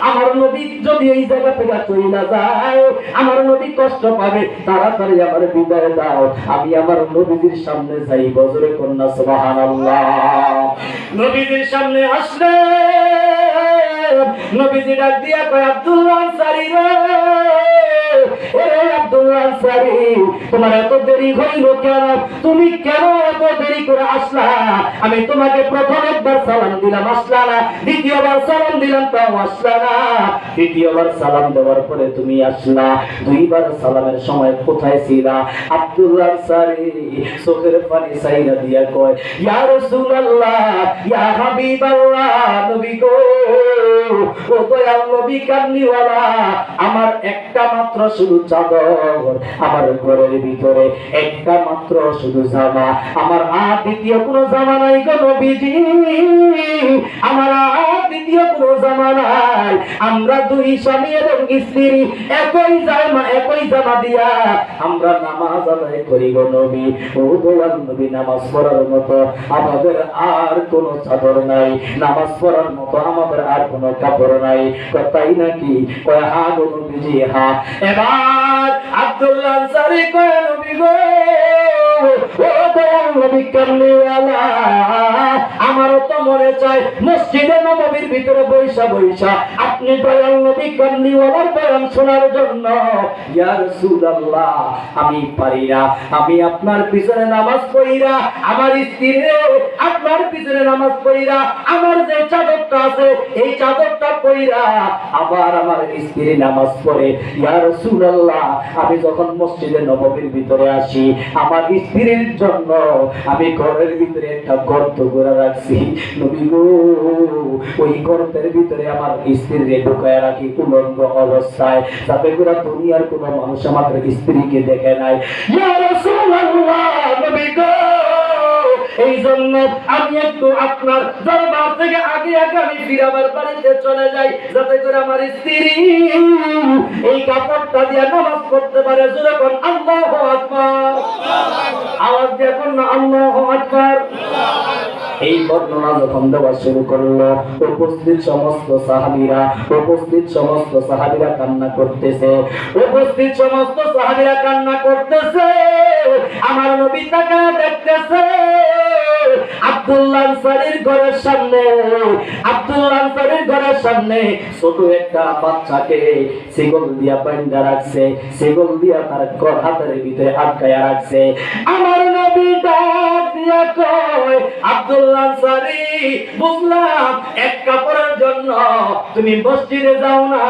আমার নবী যদি এই জায়গা থেকে চলে যায়, আমার নবী কষ্ট পাবে। তাড়াতাড়ি আমার বিদায় দাও, আমি আমার নবীজির সামনে যাইব। জোরে কন্যা সুবহানাল্লাহ। নবীজির সামনে আসলে নবীজি ডাক দিয়া কয়, আব্দুল্লাহ আনসারী রে, এ আব্দুল্লাহ আনসারী, তোমার এত দেরি হইল কেন? তুমি কেন এত দেরি করে আসলা? আমি তোমাকে প্রথম একবার সালাম দিলাম, আসলা না। দ্বিতীয়বার সালাম দিলাম, তাও আসলা না। তৃতীয়বার সালাম দেওয়ার পরে তুমি আসলা। 2 বার সালামের সময় কোথায় ছিলা? আব্দুল্লাহ আনসারী চোখের পানি ছাইরা দিয়া কয়, ইয়া রাসূলুল্লাহ, ইয়া হাবিবাল্লাহ, নবী গো, ও দয়াল নবী কামলিওয়ালা, আমার একটা মাত্র শুধু চাদর, আমার ঘরের ভিতরে একটা মাত্র শুধু জামা, আমার আর দ্বিতীয় কোনো জামা নাই গো নবীজি, আমার আর দ্বিতীয় কোনো জামা নাই। আমরা 2 স্বামী এবং স্ত্রী একই জামা দিয়া আমরা নামাজ আদায় করি গো নবী। ও দয়াল নবী, নামাজ পড়ার মতো আমাদের আর কোনো চাদর নাই, নামাজ পড়ার মতো আমাদের আর কোনো কাপড় নাই। তাই নাকি? কয়, হা গো নবীজি, হা। এবার আব্দুল্লাহ আনসারী কয়, নবী গো, ও দয়াল নবী কামলিওয়ালা, আমারও তো মনে চায় মসজিদে নববীর ভিতরে বৈশা বৈশা আপনি দয়াল নবী কামলিওয়ালার বয়ান শোনার জন্য। ইয়া রাসূলুল্লাহ, আমি পারি না। আমি আপনার পিছনে নামাজ পড়িরা, আমার স্ত্রী আপনার পিছনে নামাজ পড়িরা, আমার যে চাদরটা আছে এই চাদরটা পড়িরা আবার আমার স্ত্রী নামাজ পড়ে। ইয়া রাসূলুল্লাহ, আমি যখন মসজিদে নববীর ভিতরে আসি, আমার স্ত্রীর জন্য আমি ঘরের ভিতরে একটা গর্ত করে রাখছি। নবী গো, ওই গর্তের ভিতরে আমার স্ত্রীকে ঢুকায় রাখি উলঙ্গ অবস্থায়, যাতে করে দুনিয়ার কোন মানুষ আমাদের স্ত্রীকে দেখে নাই। ইয়া রাসূলুল্লাহ, নবী গো, এই জন্য আমি একটু আপনার দরবার থেকে আগে আমি ফিরাবার বাড়িতে চলে যাই, যাতে করে আমার স্ত্রী এই কাপড়টা দিয়ে নামাজ পড়তে পারে। যখন আল্লাহু আকবার, আওয়াজ দিয়ে কোন আল্লাহু আকবার। এই বর্ণনা যখন দেওয়া শুরু করলো, উপস্থিত সমস্ত সাহাবীরা কান্না করতেছে, উপস্থিত সমস্ত সাহাবীরা কান্না করতেছে। আমার নবী তাকে দেখতেছে। আব্দুল্লাহ আনসারীর ঘরের সামনে ছোট একটা বাচ্চাকে সেগল দিয়া বাঁধা রাখছে, সেগল দিয়া তার হাতের ভিতরে আটকায়া রাখছে। আমার নবী ডাক দিয়া কয়, আব্দুল্লাহ আনসারী, বুঝলাম এক কাপড়ের জন্য তুমি মসজিদে যাও না,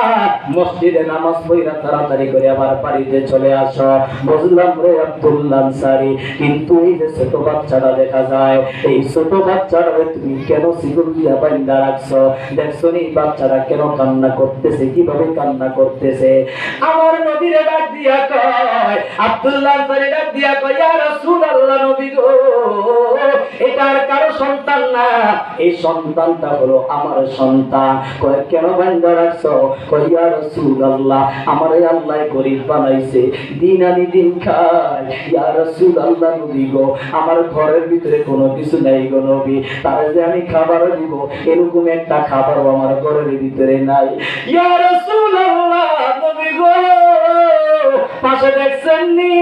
মসজিদে নামাজ পড়া তাড়াতাড়ি করে আবার বাড়িতে চলে আসো। বুঝলাম রে আব্দুল্লাহ আনসারী, কিন্তু এই যে ছোট বাচ্চাটা দেখা যায়, এই ছোট বাচ্চাটা তুমি কেন সিগুল দিয়া বাঁধা রাখছো? দেখছো নি বাচ্চাটা কেন কান্না করতেছে, কিভাবে কান্না করতেছে? আমার নবীরে ডাক দিয়া কয়, আব্দুল্লাহ আনসারী ডাক দিয়া কয়, ইয়া রাসূলুল্লাহ, নবী গো, এটা আর কারো সন্তান না, এই সন্তানটা হলো আমার সন্তান। কয় কেন বান্দা রাখছো? কয় ইয়া রাসূলুল্লাহ আমার এই আল্লাহ গরিব বানাইছে, দিন আনি দিন খাই। ইয়া রাসূলুল্লাহ নবী গো আমার ঘরের ভিতরে কোনো কিছু নাই গো নবী, তার যে আমি খাবার দিব এরকম একটা খাবারও আমার ঘরের ভিতরে নাই। ইয়া রাসূলুল্লাহ নবী গো পাশে দেখছেন নি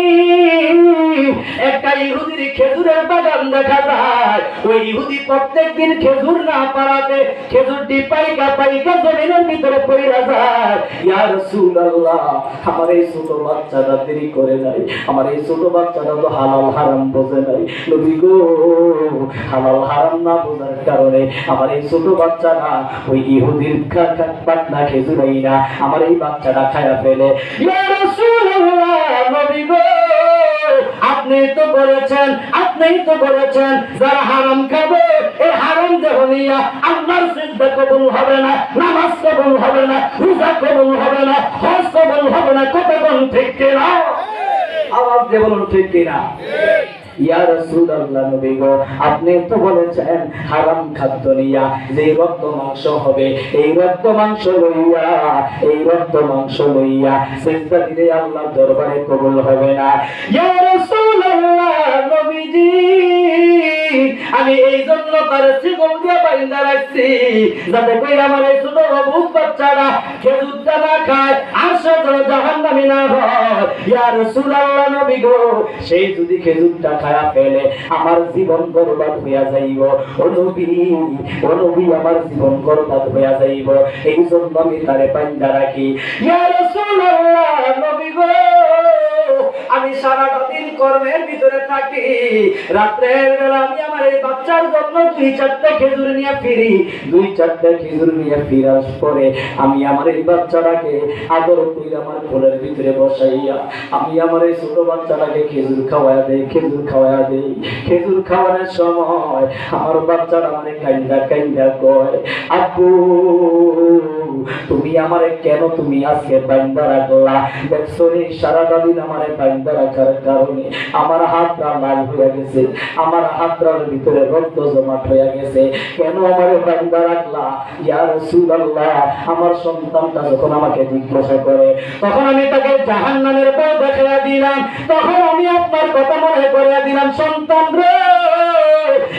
একটা ইহুদির খেজুরের বাগান দেখা যায়, ওই ইহুদি প্রত্যেকদিন খেজুর না পারাতে খেজুরটি পাইকা পাইকা জমিনের ভিতরে পড়ে যায়। ইয়া রাসূলুল্লাহ আমার এই ছোট বাচ্চাটা দেরি করে নাই, আমার এই ছোট বাচ্চাটা তো হালাল হারাম বোঝে নাই। নবী গো হালাল হারাম না বোঝার কারণে আমার এই ছোট বাচ্চাটা ওই ইহুদির পাটনা খেজুরাই না আমার এই বাচ্চাটা খায়া ফেলে। ইয়া রাসূলুল্লাহ নবী গো আপনি তো বলেছেন, আপনিই তো বলেছেন যারা হারাম খাবে এই হারাম দেহ নিয়া আল্লাহর সিজদা কবুল হবে না, নামাজ কবুল হবে না, রোজা কবুল হবে না, হজ কবুল হবে না। কথা বলুন ঠিক কিনা? আওয়াজ দিয়ে বলুন ঠিক কিনা? ইয়া রাসূলুল্লাহ নবী গো আপনি তো বলেছেন হারাম খাদ্য নিয়া যে রক্ত মাংস হবে, এই রক্ত মাংস লইয়া, এই রক্ত মাংস লইয়া সিজদা দিলে আল্লাহর দরবারে কবুল হবে না। ইয়া রাসূলুল্লাহ নবীজি আমি এই জন্য তার জীবন দিয়ে বাইন্দা রাখছি যাতে কইরা আমার এই ছোট অবুঝ বাচ্চারা খেজুরটা না খায় আর সে যেন জাহান্নামী না হয়। ইয়া রাসূলুল্লাহ নবী গো সেই যদি খেজুরটা খায়া ফেলে আমার জীবন বরবাদ হইয়া যাইব। ও নবী আমার জীবন বরবাদ হইয়া যাইব, এই জন্য আমি তারে বাইন্দা রাখি। ইয়া রাসূলুল্লাহ নবী গো আমি সারাটা দিন কর্মের ভিতরে থাকি, রাত্রের বেলা আমি আমার এই বাচ্চার জন্য 2-4টা খেজুর নিয়ে ফিরি, 2-4টা খেজুর নিয়ে ফিরার পরে আমি আমার এই বাচ্চাটাকে আদর করে আমার কোলের ভিতরে বসাইয়া আমি আমার এই ছোট বাচ্চাটাকে খেজুর খাওয়ায়া দেই, খেজুর খাওয়ায়া দেই। খেজুর খাওয়ানোর সময় আমার বাচ্চাটা আমারে কাইন্দা কাইন্দা কয় আব্বু তুমি আমারে কেন তুমি আজকে বাইন্দা রাখলা? দেখছো রে সারাটা দিন আমারে বাইন্দা রাখার কারণে আমার হাতটা লাল হয়ে গেছে, আমার হাতটার ভিতরে রক্ত জমাট হয়ে গেছে, কেন আমারে বাইন্দা রাখলা? ইয়া রাসূলুল্লাহ আমার সন্তানটা যখন আমাকে জিজ্ঞাসা করে তখন আমি তাকে জাহান্নামের পথ দেখাইয়া দিলাম, তখন আমি আপনার কথা মনে করিয়া দিলাম সন্তান রে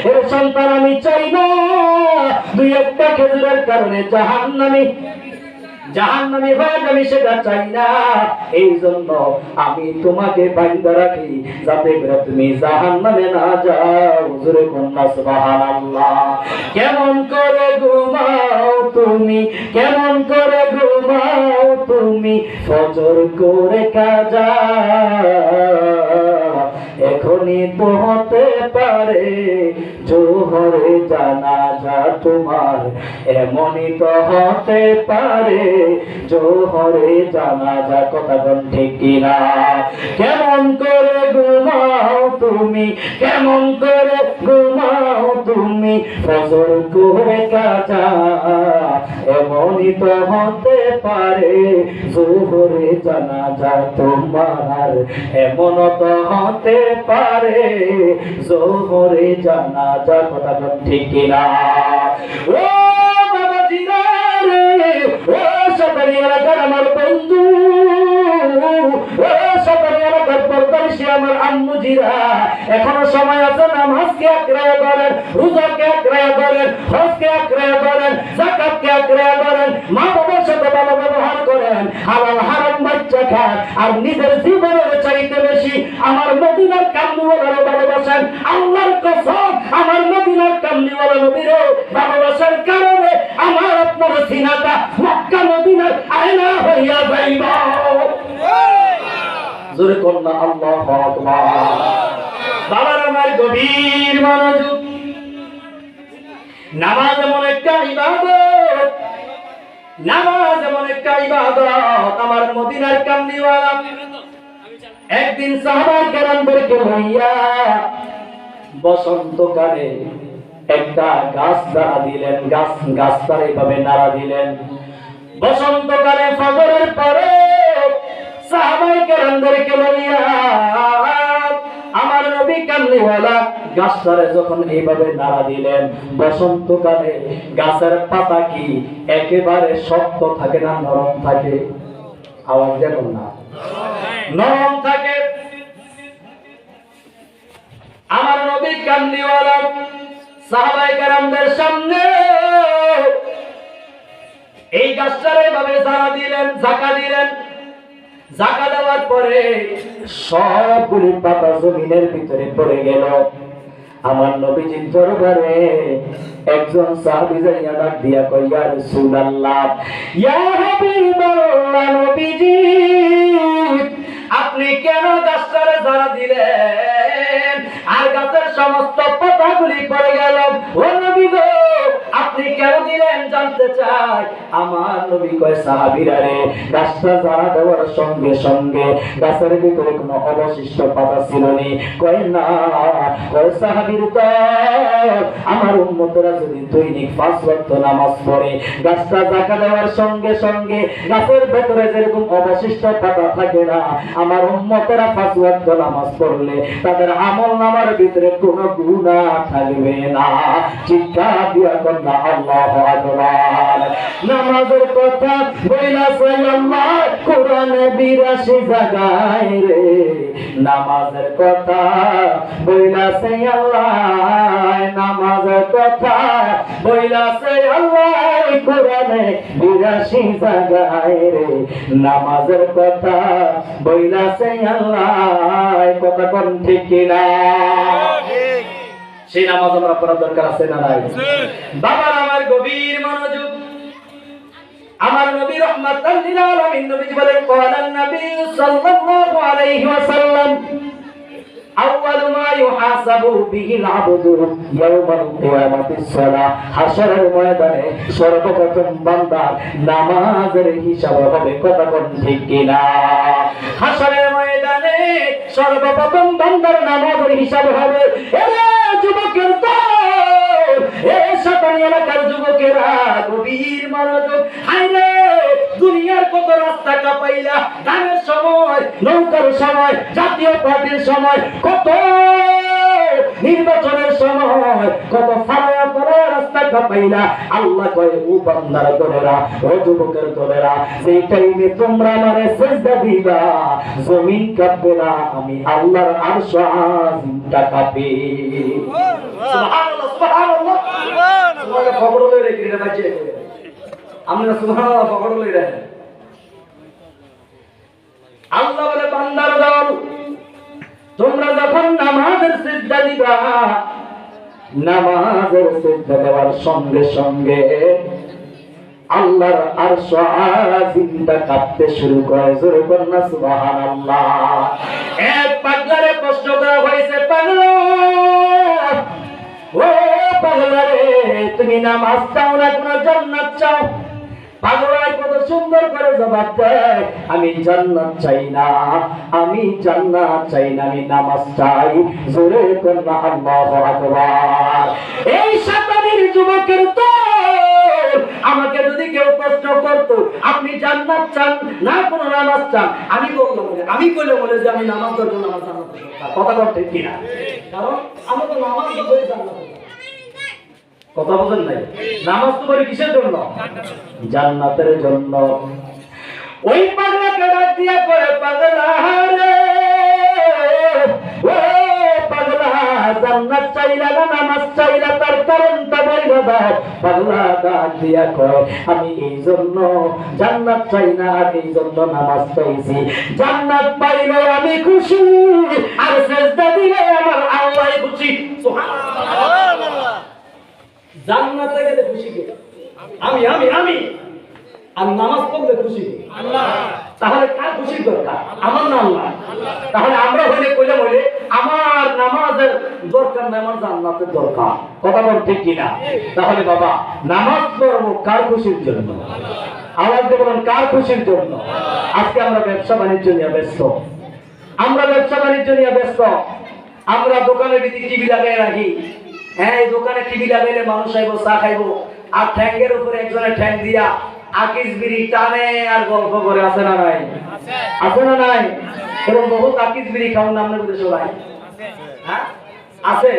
এর সন্তান আমি চাই না 2-1টা খেজুরের কারণে জাহান্নামী হয়ে যাবি, সেটা চাই না। এই জন্য আমি তোমাকে বাইন্দা রাখি যাতে করে তুমি জাহান্নামে না যাও। জোরে কন্যা সুবহানাল্লাহ। কেমন করে ঘুমাও তুমি, কেমন করে ঘুমাও তুমি ফজর করে কাজা, এখনই তো হতে পারে জোহরে জানাজা তোমার, এমনই তো হতে পারে জোহরে জানাজা। কথা বল ঠিক কিনা? কেমন করে ঘুমাও তুমি, কেমন করে ঘুমাও তুমি ফজর করে কাজা, এমনই তো হতে পারে জোহরে জানাজা তোমার, এমন তো হতে পারে জোহরে জানাজা। কথা বল ঠিক কিনা? ও বাবাজিরা রে, ও সবাই এলাকার আমার বন্ধু, ও সবাই এলাকার পরদাশী আমার আম্মুজিরা, এখনো সময় আছে নামাজকে আঁকড়ায়া ধরেন, রোজাকে আঁকড়ায়া ধরেন, হজকে আঁকড়ায়া ধরেন, যাকাতকে আঁকড়ায়া ধরেন, মা বাবার সাথে ভালো ব্যবহার করেন, হালাল হারাম বাচ্চা খান, আর নিজের জীবনের চাইতে বেশি আমার মদিনার কামলিওয়ালারে ভালোবাসেন। আল্লাহর কসম আমার মদিনার কামলিওয়ালা নবীরে ভালোবাসার কারণে আমার আপনার সিনাটা মক্কা মদিনার আয়না হইয়া যাইব। জোরে কন্যা আল্লাহু আকবার। বাবার আমার গভীর মনোযোগ, নামাজ এমন একটা ইবাদত, নামাজ এমন একটা ইবাদত। আমার মদিনার কামলিওয়ালা একদিন সাহাবা কেরামদেরকে লইয়া বসন্তকালে একটা গাছ নাড়া দিলেন, গাছটার এইভাবে নাড়া দিলেন। বসন্তকালে ফজরের পরে সাহাবা কেরামদেরকে লইয়া আমার নবী কামলি কামলিওয়ালা গাছটারে যখন এইভাবে নাড়া দিলেন, বসন্তকালে গাছের পাতা কি একেবারে শক্ত থাকে না নরম থাকে? আওয়াজ দেখুন না, নরম থাকে। আমার নবী কামলিওয়ালা সাহাবায়ে কেরামদের সামনে এই গাছটারে এভাবে নাড়া দিলেন, ঝাঁকা দিলেন। ঝাঁকা দেওয়ার পরে সবগুলি পাতা জমিনের ভিতরে পড়ে গেল। আমার নবীজির দরবারে একজন সাহাবী যাইয়া ডাক দিয়া কই, ইয়া রাসূলুল্লাহ, ইয়া হাবিবাল্লাহ, নবীজি আপনি কেন গাছটারে ঝাড়া দিলেন আর গাছের সমস্ত পাতাগুলি পড়ে গেল? ও নবী গো, আপনি কেন দিলেন জানতে চাই। আমার নবী কয়, সাহাবীরা রে, গাছটা ঝাড়া দেওয়ার সঙ্গে সঙ্গে গাছের ভিতরে কোনো অবশিষ্ট পাতা ছিল না। কয় না, কয় সাহাবীর দল, আমার উম্মতরা যদি দৈনিক 5 ওয়াক্ত নামাজ পড়ে, গাছটা ঝাঁকা দেওয়ার সঙ্গে সঙ্গে গাছের ভিতরে যেরকম অবশিষ্ট পাতা থাকে না, আমার উম্মতরা 5 ওয়াক্ত নামাজ পড়লে তাদের আমলনামার ভিতরে কোনো গুনাহ থাকবে না। চিৎকার দিয়া কন্যা আল্লাহু আকবার। নামাজের কথা বইলা সাল্লাল্লাহ কোরআনে 82 জায়গায় রে, নামাজের কথা বইলা সাল্লাল্লাহ, নামাজের কথা বইলা সাল্লাল্লাহ কোরআনে 82 জায়গায় রে, নামাজের কথা বইলা সাল্লাল্লাহ। কথা কোন ঠিক কিনা? সেই নামাজ আমরা পড়ার দরকার আছে না নাই? বাবার আমার গভীর মনোযোগ। আমার নবী রাহমাতাল লিল আলামিন নবী বলেন, ক্বালান নবী সাল্লাল্লাহু আলাইহি ওয়াসাল্লাম, আউয়ালু মা ইউহাসাবু বিহিল আবদু ইয়াওমাল কিয়ামাতিস সালাহ। হাশরের ময়দানে সর্বপ্রথম বান্দার নামাজের হিসাব হবে। কথা কোন ঠিক কিনা? হাশরের ময়দানে সর্বপ্রথম বান্দার নামাজের হিসাব হবে। যুবকের দল, শতানি এলাকার যুবকেরা গভীর মনোযোগ। হায়রে, দুনিয়ার কত রাস্তা কাঁপাইলা, ধানের সময়, নৌকার সময়, জাতীয় পার্টির সময়, কত নির্বাচনের সময়, কত ফাড়া ফাড়া রাস্তা কাঁপাইলা। আল্লাহ কয়, ও বান্দার দলেরা, ও যুবকের দলেরা, সেই টাইমে তোমরা আমারে সিজদা দিবা, জমিন কাঁপবে না, আমি আল্লাহর আরশ আজিমটা কাঁপে। সুবহানাল্লাহ, সুবহানাল্লাহ, সুবহানাল্লাহ। খবর লই রে কিরে বাজে, আমরা সুবহানাল্লাহ খবর লই রে। আল্লাহ বলে, বান্দার দল, তোমরা যখন নামাজের সিজদা দিবা, নামাজের সিজদা দেওয়ার সঙ্গে সঙ্গে আল্লাহর আরশ আজিমটা কাঁপতে শুরু করে। জোরে বলুন না সুবহানাল্লাহ। এক পাগলারে প্রশ্ন করা হয়েছে, পাগলা, ও পাগলা রে, তুমি নামাজ চাও না কোন জান্নাত চাও? পাগলায় কত সুন্দর করে জবাব দেয়, আমি জান্নাত চাই না, আমি জান্নাত চাই না, আমি নামাজ চাই। জোরে কন্যা আল্লাহু আকবার। এই শতানির যুবকের দল, আমাকে যদি কেউ প্রশ্ন করতো আপনি জান্নাত চান না কোন নামাজ চান, আমি বলতে বলে, আমি কইলে বলে যে আমি নামাজ ধরবো, নামাজ জান্নাত। কথা বলতে ঠিক না? কারণ আমরা তো নামাজ ধরে জান্নাত। কথা বলেন নাই? নামাজ তো করি কিসের জন্য? জান্নাতের জন্য। ওই পাগলাকে ডাক দিয়া কয়, পাগলা রে, ও পাগলা, জান্নাত চাইলা না নামাজ চাইলা, তার কারণটা বইলা দাও। পাগলা ডাক দিয়া কয়, আমি এই জন্য জান্নাত চাই না, আর এই জন্য নামাজ চাইছি। জান্নাত পাইলে আমি খুশি, আর সিজদা দিলে আমার আল্লাহ খুশি। সুবহানাল্লাহ। জান্নাতে গেলে খুশি কে? আমি আমি আমি আর নামাজ পড়লে খুশি কে? আল্লাহ। তাহলে কার খুশির দরকার? আমার না আল্লাহ? তাহলে আমরা হইলে কইলে বলে আমার নামাজের দরকার না, আমার জান্নাতের দরকার। কথা বল ঠিক কিনা? তাহলে বাবা, নামাজ পড়বো কার খুশির জন্য? আওয়াজ দিয়ে বলেন, কার খুশির জন্য? আজকে আমরা ব্যবসা বাণিজ্য নিয়ে ব্যস্ত, আমরা ব্যবসা বাণিজ্য নিয়ে ব্যস্ত। আমরা দোকানের ভিতরে টিভি লাগাই রাখি। হ্যাঁ, এই দোকানে টিভি লাগাইলে মানুষ আইবো, চা খাইবো, আর ঠ্যাঙ্গের উপরে একজনের ঠ্যাং দিয়া আকিস বিড়ি টানে আর গল্প করে। আছে না নাই? আছে না নাই? এরকম বহুত আকিস বিড়ি খাওয়ার নাম নেই সবাই। হ্যাঁ, আছে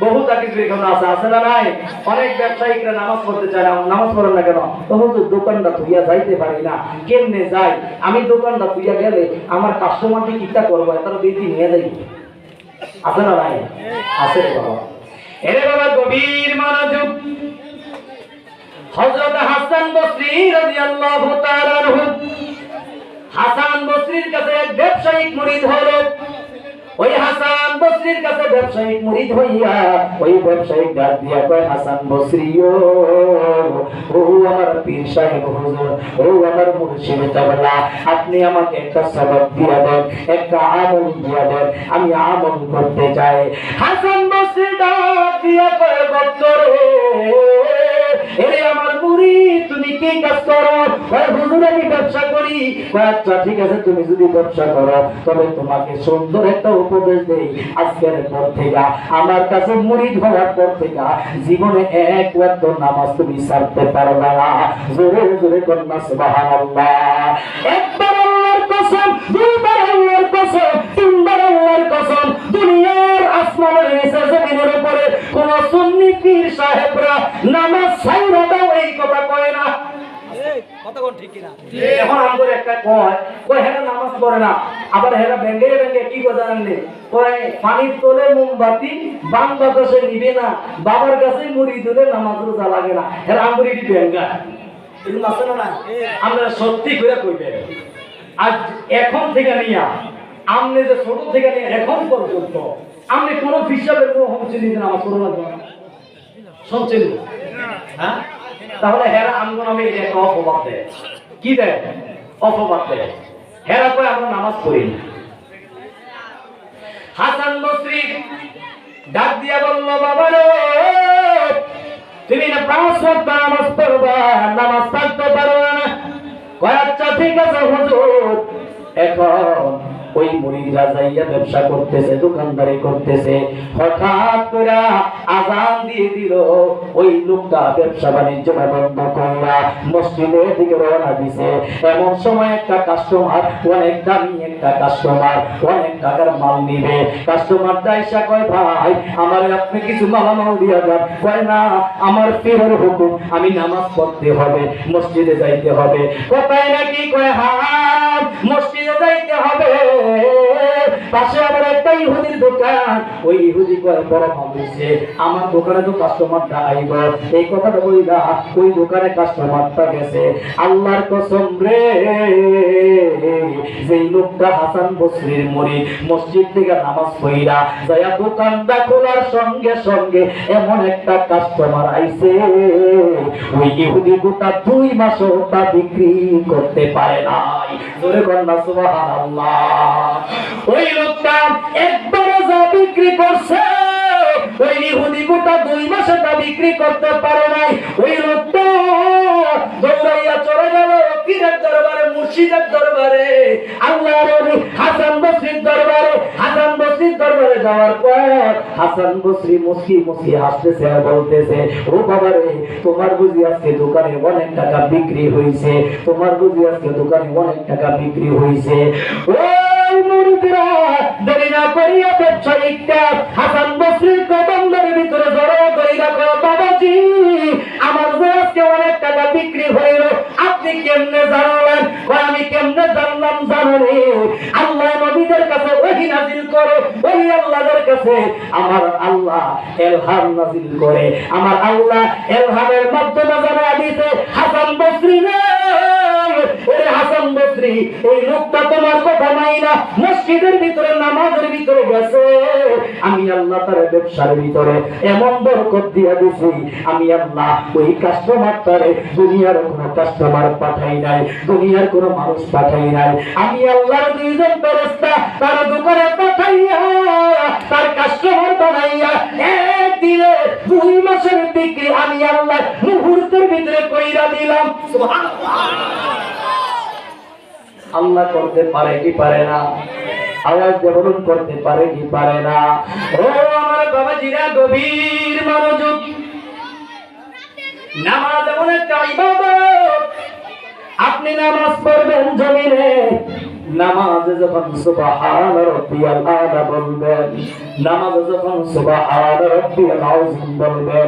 বহু চাকরি এখানে আছে, আছে না নাই? অনেক ব্যবসায়িকরা নামাজ পড়তে চায় না, নামাজ পড়েন না কেন? তো হুজুর দোকানটা থুইয়া যাইতে পারি না, কেমনে যাই? আমি দোকানটা থুইয়া গেলে আমার কাস্টমারটি কিটা করবো, তারা দিদি নিয়ে যাই। আছে না নাই? আছে রে বাবা। এরে বাবা গভীর মনোযোগ। হযরত হাসান বসরি রাদিয়াল্লাহু তাআলা আনহু, হাসান বসরির কাছে এক ব্যবসায়িক মুরিদ হলো। ওই হাসান বসরির কাছে ব্যবসায়িক মুরিদ হইয়া ওই ব্যবসায়িক ডাক দিয়া কয়, হাসান বসরি ও আমার পীর সাহেব হুজুর, ও আমার মুর্শিদ তাওলা, আপনি আমাকে একটা সবক দিয়া দেন, একটা আমল দিয়া দেন, আমি আমল করতে চাই। হাসান বসরি ডাক দিয়া কয়, বক্তরে এরে আমার মুরিদ, তুমি কি কাজ করো? কয় হুজুর আমি ব্যবসা করি। কয় আচ্ছা ঠিক আছে, তুমি যদি ব্যবসা করো তবে তোমাকে সুন্দর একটা উপদেশ দেই। আজকের পর থেকে আমার কাছে মুরিদ হওয়ার পর থেকে জীবনে এক ওয়াক্ত নামাজ তুমি ছাড়তে পারবে না। জোরে জোরে কন্যা সুবহানাল্লাহ। একবার আল্লাহর কসম, দুইবার আল্লাহর কসম, তিনবার আল্লাহর কসম, দুনিয়ার আসমানের নিচে জমিনের উপরে কোন সুন্নি পীর সাহেবরা নামাজ ছাইরা দাও এই কথা কয় না। এখন আমাদের একটা কয় কয় হেরা নামাজ পড়ে না, আবার হেরা ব্যাঙ্গে ব্যাঙ্গে কি কথা জানেন? কয় পানির তোলে মোমবাতি বাংলাদেশে নিবে না, বাবার কাছে মুড়ি দিলে নামাজ রোজা লাগে না। হেরা আমরি ব্যাঙ্গা এরকম আছে না? আমরা সত্যি করে কইবেন, আজ এখন থেকে নিয়া আমনে যে ছোট থেকে নিয়ে এখন পর্যন্ত আপনি কোন হিসাবের হচ্ছে নামাজ পড়ো না শুনছেন? হ্যাঁ, তাহলে হেরা আমগো নামে এটা একটা অপবাদ দেয়। কি দেয়? অপবাদ দেয়। হেরা কয় আমরা নামাজ পড়ি না। হাসান বসরি ডাক দিয়া বলল, বাবা রে তুমি না 5 ওয়াক্ত নামাজ পড়বা, নামাজ পড়তে পারবে না। কয় আচ্ছা ঠিক আছে হুজুর। এখন ওই মুরিদরা যাইয়া ব্যবসা করতেছে, দোকানদারি করতেছে, হঠাৎ করে আযান দিয়ে দিল। ওই লোকটা ব্যবসা বাণিজ্য বন্ধ কইরা মসজিদের দিকে রওনা দিছে। এমন সময় একটা কাস্টমার, অনেক দামি একটা কাস্টমার, অনেক টাকার মাল নিবে। কাস্টমার দাইসা কয়, ভাই আমারে আপনি কিছু মালামাল দিয়া যান। কয় না, আমার পীরের হুকুম, আমি নামাজ পড়তে হবে, মসজিদে যাইতে হবে। কোথায় নাকি? কয় হ্যাঁ মসজিদে যাইতে হবে। পাশে আবার একটা ইহুদির দোকান। ওই ইহুদি কয়, বড় ভাবছে আমার দোকানে তো কাস্টমারটা আইব। এই কথাটা বইলা ওই দোকানে কাস্টমারটা গেছে। আল্লাহর কসম রে, যেই লোকটা হাসান বসরির মুরিদ মসজিদ থেকে নামাজ পড়া যায়া দোকানটা খোলার সঙ্গে সঙ্গে এমন একটা কাস্টমার আইছে, ওই ইহুদি গোটা 2 মাসও তা বিক্রি করতে পারে নাই। জোরে কন্যা সুবহানাল্লাহ। ওই লোকটা একবারে যা বিক্রি করছে, ওই ইহুদি গোটা 2 মাসে তা বিক্রি করতে পারে নাই। ওই লোকটা দৌড়াইয়া চলে গেল পীরের দরবারে, মুর্শিদের দরবারে, আল্লাহর ওলি হাসান বসরির দরবারে। হাসান বসরির দরবারে যাওয়ার পর হাসান বসরি মুস্কি মুস্কি হাসতেছে আর বলতেছে, ও বাবা রে, তোমার বুঝি আজকে দোকানে অনেক টাকা বিক্রি হয়েছে, তোমার বুঝি আজকে দোকানে অনেক টাকা বিক্রি হয়েছে। ওই মুরিদরা দেরি না করিয়া ব্যবসায়িকটা হাসান বসরির কদমের ভিতরে জড়ো কইরা কয়, বাবাজি আমার যে আজকে অনেক টাকা বিক্রি হইল, আপনি কেমনে জানলেন? কয় আমি কেমনে জানলাম জানো রে, আল্লাহ নবীদের কাছে ওহী নাজিল করে, ওই আল্লাহর কাছে আমার আল্লাহ ইলহাম নাজিল করে, আমার আল্লাহ ইলহামের মাধ্যমে জানায়া দিতে, হাসান বসরি রে, ওরে হাসান বসরি, এই লোকটা তোমার কথা নাই না, মসজিদের ভিতরে নামাজের ভিতরে গেছে, আমি আল্লাহ তার ব্যবসার ভিতরে এমন বরকত দিয়া দিছি, আমি আল্লাহ ওই কাস্টমারটারে দুনিয়ার কোনো কাস্টমার পাঠাই নাই, দুনিয়ার কোনো মানুষ পাঠাই নাই, আমি আল্লাহর 2 জন ফেরেশতা তার দোকানে পাঠাইয়া তার কাস্টমার বানাইয়া একদিনে 2 মাসের বিক্রি আমি আল্লাহ মুহূর্তের ভিতরে কইরা দিলাম। সুবহানাল্লাহ। আল্লাহ করতে পারে কি পারে না? আওয়াজ দেবরুন করতে পারে কি পারে না? ও আমার বাবাজিরা গভীর মনোযোগ। নামাজ এমন একটা ইবাদত, আপনি নামাজ পড়বেন জমিনে, নামাজে যখন সুবহান রাব্বিয়াল আলা বলবেন, নামাজে যখন সুবহান রাব্বিয়াল আযীম বলবেন,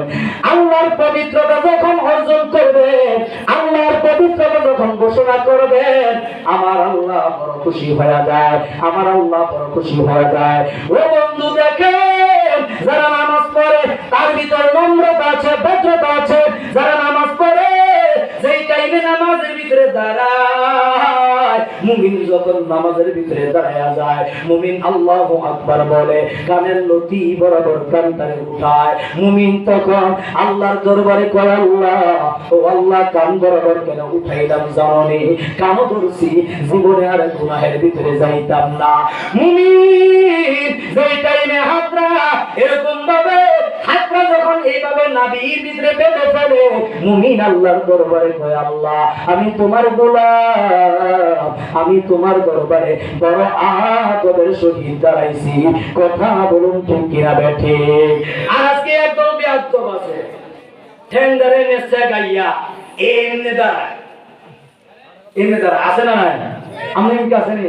আল্লাহর পবিত্রতা যখন অর্জন করবেন, আল্লাহর পবিত্রতা যখন ঘোষণা করবেন, আমার আল্লাহ বড় খুশি হয়ে যায়, আমার আল্লাহ বড় খুশি হয়ে যায়। ও বন্ধু দেখেন, যারা নামাজ পড়ে তার ভিতরে নম্রতা আছে, ভদ্রতা আছে। যারা নামাজ পড়ে, যেই টাইমে নামাজের ভিতরে দাঁড়ায়, মুমিন যখন নামাজের ভিতরে দাঁড়ায়া যায়, মুমিন আল্লাহু আকবার বলে, কানের লতি বরাবর কানটারে উঠায়। মুমিন তখন আল্লাহর দরবারে কয়, আল্লাহ, ও আল্লাহ, কান বরাবর কেন উঠাইলাম জানি? কানও ধরছি, জীবনে আর গুনাহের ভিতরে যাইতাম না। মুমিন যেই টাইমে হাতরা এরকম ভাবে, হাতরা যখন এইভাবে নাভির ভিতরে বেঁধে ফেলে, মুমিন আল্লাহর দরবারে কয়, আল্লাহ, আমি তোমার গোলাম, আমি তোমার দরবারে বড় আদবের সহিত দাঁড়াইছি। কথা বলুন ঠিক কিনা বেঠে? আর আজকে একদম বেয়াদব আছে, ঠেঙ্গারে নেচে গাইয়া এমনি দাঁড়ায়, এমনি দাঁড়ায়, আছে না নাই? আমি কি আছে নি?